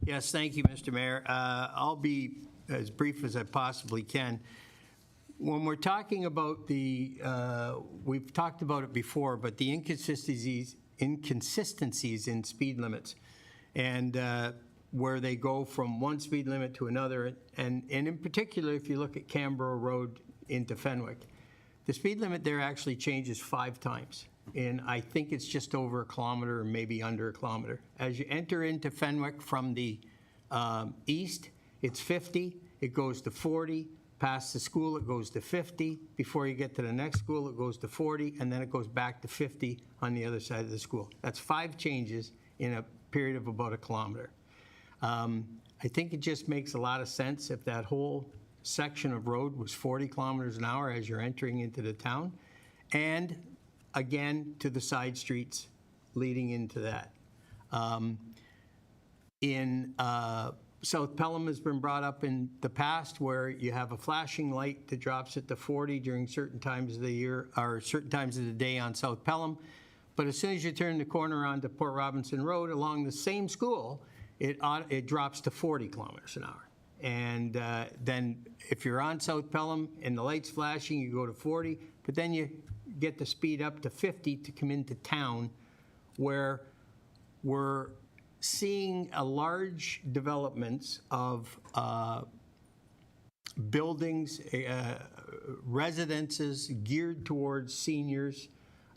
Yes, thank you, Mr. Mayor. I'll be as brief as I possibly can. When we're talking about the, we've talked about it before, but the inconsistencies in speed limits and where they go from one speed limit to another, and in particular, if you look at Canberra Road into Fenwick, the speed limit there actually changes 5 times. And I think it's just over a kilometer or maybe under a kilometer. As you enter into Fenwick from the east, it's 50, it goes to 40, past the school it goes to 50, before you get to the next school it goes to 40, and then it goes back to 50 on the other side of the school. That's 5 changes in a period of about a kilometer. I think it just makes a lot of sense if that whole section of road was 40 kilometers an hour as you're entering into the town, and again to the side streets leading into that. In South Pelham has been brought up in the past, where you have a flashing light that drops it to 40 during certain times of the year or certain times of the day on South Pelham, but as soon as you turn the corner onto Port Robinson Road along the same school, it drops to 40 kilometers an hour. And then if you're on South Pelham and the light's flashing, you go to 40, but then you get the speed up to 50 to come into town, where we're seeing a large developments of buildings, residences geared towards seniors,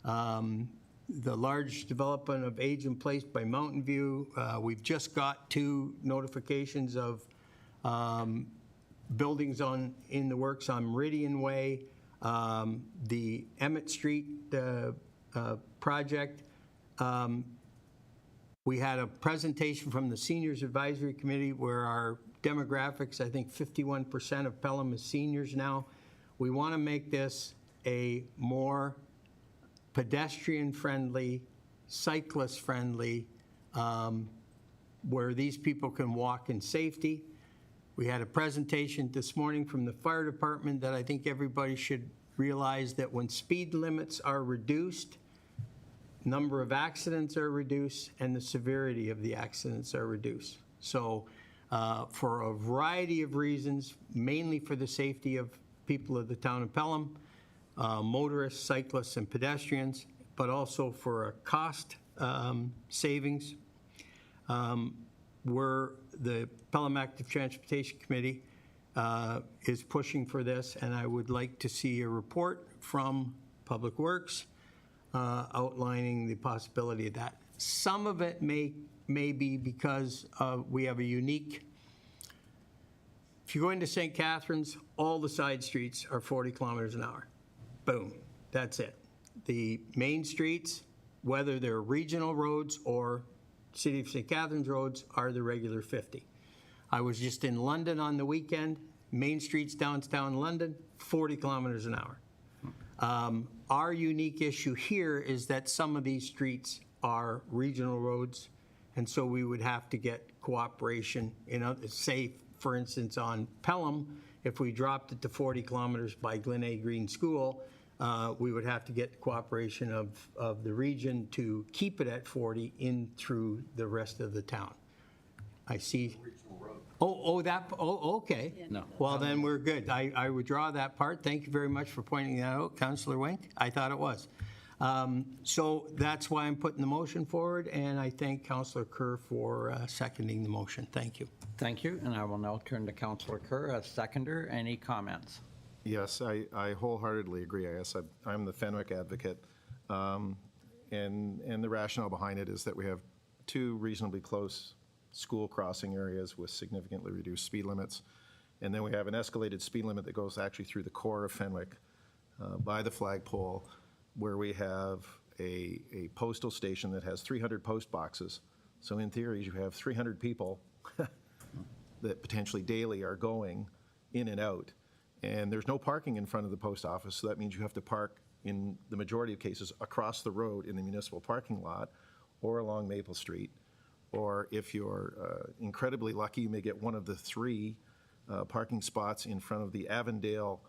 the large development of age in place by Mountain View. We've just got 2 notifications of buildings in the works on Meridian Way, the Emmett Street project. We had a presentation from the Seniors Advisory Committee where our demographics, I think 51% of Pelham is seniors now. We want to make this a more pedestrian-friendly, cyclist-friendly, where these people can walk in safety. We had a presentation this morning from the fire department that I think everybody should realize that when speed limits are reduced, number of accidents are reduced and the severity of the accidents are reduced. So for a variety of reasons, mainly for the safety of people of the town of Pelham, motorists, cyclists, and pedestrians, but also for a cost savings, the Pelham Active Transportation Committee is pushing for this, and I would like to see a report from Public Works outlining the possibility of that. Some of it may be because we have a unique, if you go into St. Catharines, all the side streets are 40 kilometers an hour. Boom, that's it. The main streets, whether they're regional roads or City of St. Catharines roads, are the regular 50. I was just in London on the weekend, main streets downtown London, 40 kilometers an hour. Our unique issue here is that some of these streets are regional roads, and so we would have to get cooperation, say, for instance, on Pelham, if we dropped it to 40 kilometers by Glen A. Green School, we would have to get cooperation of the region to keep it at 40 in through the rest of the town. I see. Okay. No. Well, then we're good. I withdraw that part. Thank you very much for pointing that out, Councillor Wink. I thought it was. So that's why I'm putting the motion forward, and I thank Councillor Kerr for seconding the motion. Thank you. Thank you, and I will now turn to Councillor Kerr as seconder. Any comments? Yes, I wholeheartedly agree. I guess I'm the Fenwick advocate. And the rationale behind it is that we have two reasonably close school crossing areas with significantly reduced speed limits. And then we have an escalated speed limit that goes actually through the core of Fenwick by the flagpole, where we have a postal station that has 300 post boxes. So in theory, you have 300 people that potentially daily are going in and out. And there's no parking in front of the post office, so that means you have to park, in the majority of cases, across the road in the municipal parking lot or along Maple Street. Or if you're incredibly lucky, you may get one of the three parking spots in front of the Avondale,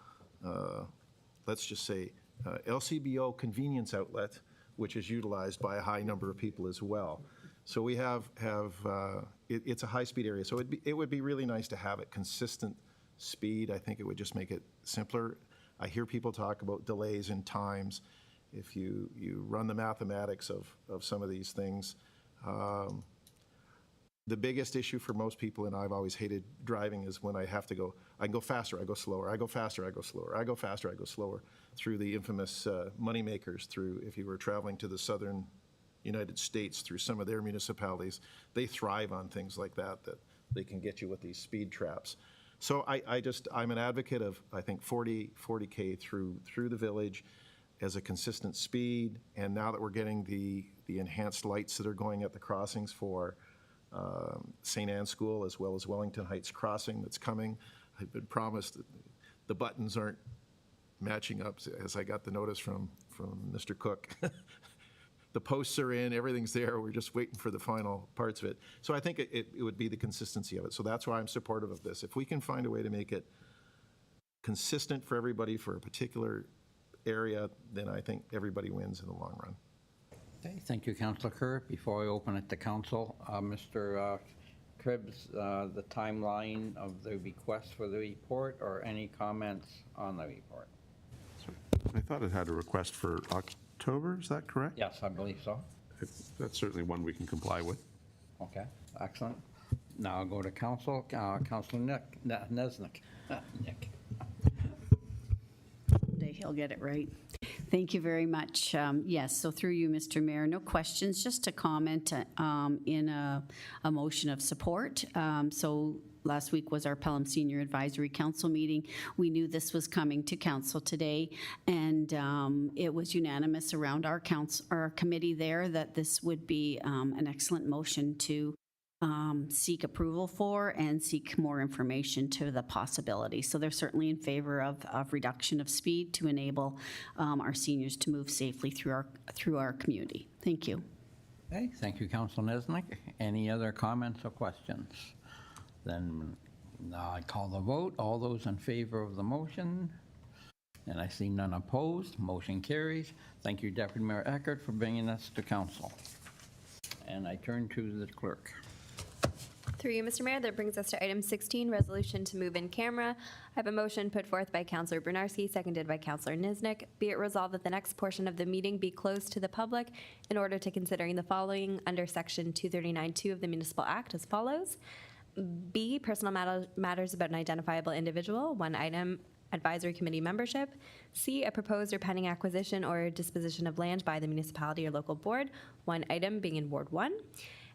let's just say, LCBO convenience outlet, which is utilized by a high number of people as well. So we have it's a high-speed area. So it would be really nice to have it consistent speed. I think it would just make it simpler. I hear people talk about delays in times. If you run the mathematics of some of these things, the biggest issue for most people, and I've always hated driving, is when I have to go, I go faster, I go slower, I go faster, I go slower, I go faster, I go slower, through the infamous money makers, through, if you were traveling to the southern United States, through some of their municipalities, they thrive on things like that they can get you with these speed traps. So I'm an advocate of, I think, 40K through the village as a consistent speed. And now that we're getting the enhanced lights that are going at the crossings for St. Anne's School as well as Wellington Heights Crossing that's coming, I've been promised that the buttons aren't matching up, as I got the notice from Mr. Cook. The posts are in, everything's there, we're just waiting for the final parts of it. So I think it would be the consistency of it. So that's why I'm supportive of this. If we can find a way to make it consistent for everybody for a particular area, then I think everybody wins in the long run. Okay, thank you, Councillor Kerr. Before I open it to council, Mr. Cribbs, the timeline of the request for the report, or any comments on the report? I thought it had a request for October, is that correct? Yes, I believe so. That's certainly one we can comply with. Okay, excellent. Now I'll go to council. Councillor Nesnick. Nick. Someday he'll get it right. Thank you very much. Yes, so through you, Mr. Mayor, no questions, just a comment in a motion of support. So last week was our Pelham Senior Advisory Council meeting. We knew this was coming to council today, and it was unanimous around our committee there that this would be an excellent motion to seek approval for and seek more information to the possibility. So they're certainly in favor of reduction of speed to enable our seniors to move safely through our community. Thank you. Okay, thank you, Councillor Nesnick. Any other comments or questions? Then I call the vote. All those in favor of the motion? And I see none opposed. Motion carries. Thank you, Deputy Mayor Eckert, for bringing us to council. And I turn to the clerk. Through you, Mr. Mayor, that brings us to item 16, resolution to move in camera. I have a motion put forth by Councillor Bernarski, seconded by Councillor Niznik. Be it resolved that the next portion of the meeting be closed to the public in order to considering the following under Section 239(2) of the Municipal Act as follows. B, personal matters about an identifiable individual, one item, advisory committee membership. C, a proposed or pending acquisition or disposition of land by the municipality or local board, one item being in Ward 1.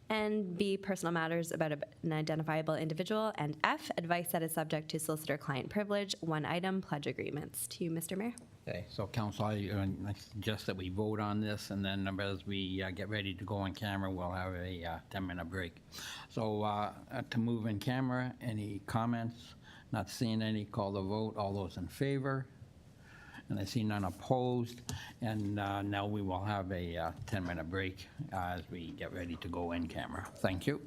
And B, personal matters about an identifiable individual. And F, advice that is subject to solicitor-client privilege, one item, pledge agreements. To you, Mr. Mayor. Okay, so council, I suggest that we vote on this, and then as we get ready to go on camera, we'll have a 10-minute break. So to move in camera, any comments? Not seeing any, call the vote. All those in favor? And I see none opposed. And now we will have a 10-minute break as we get ready to go in camera. Thank you.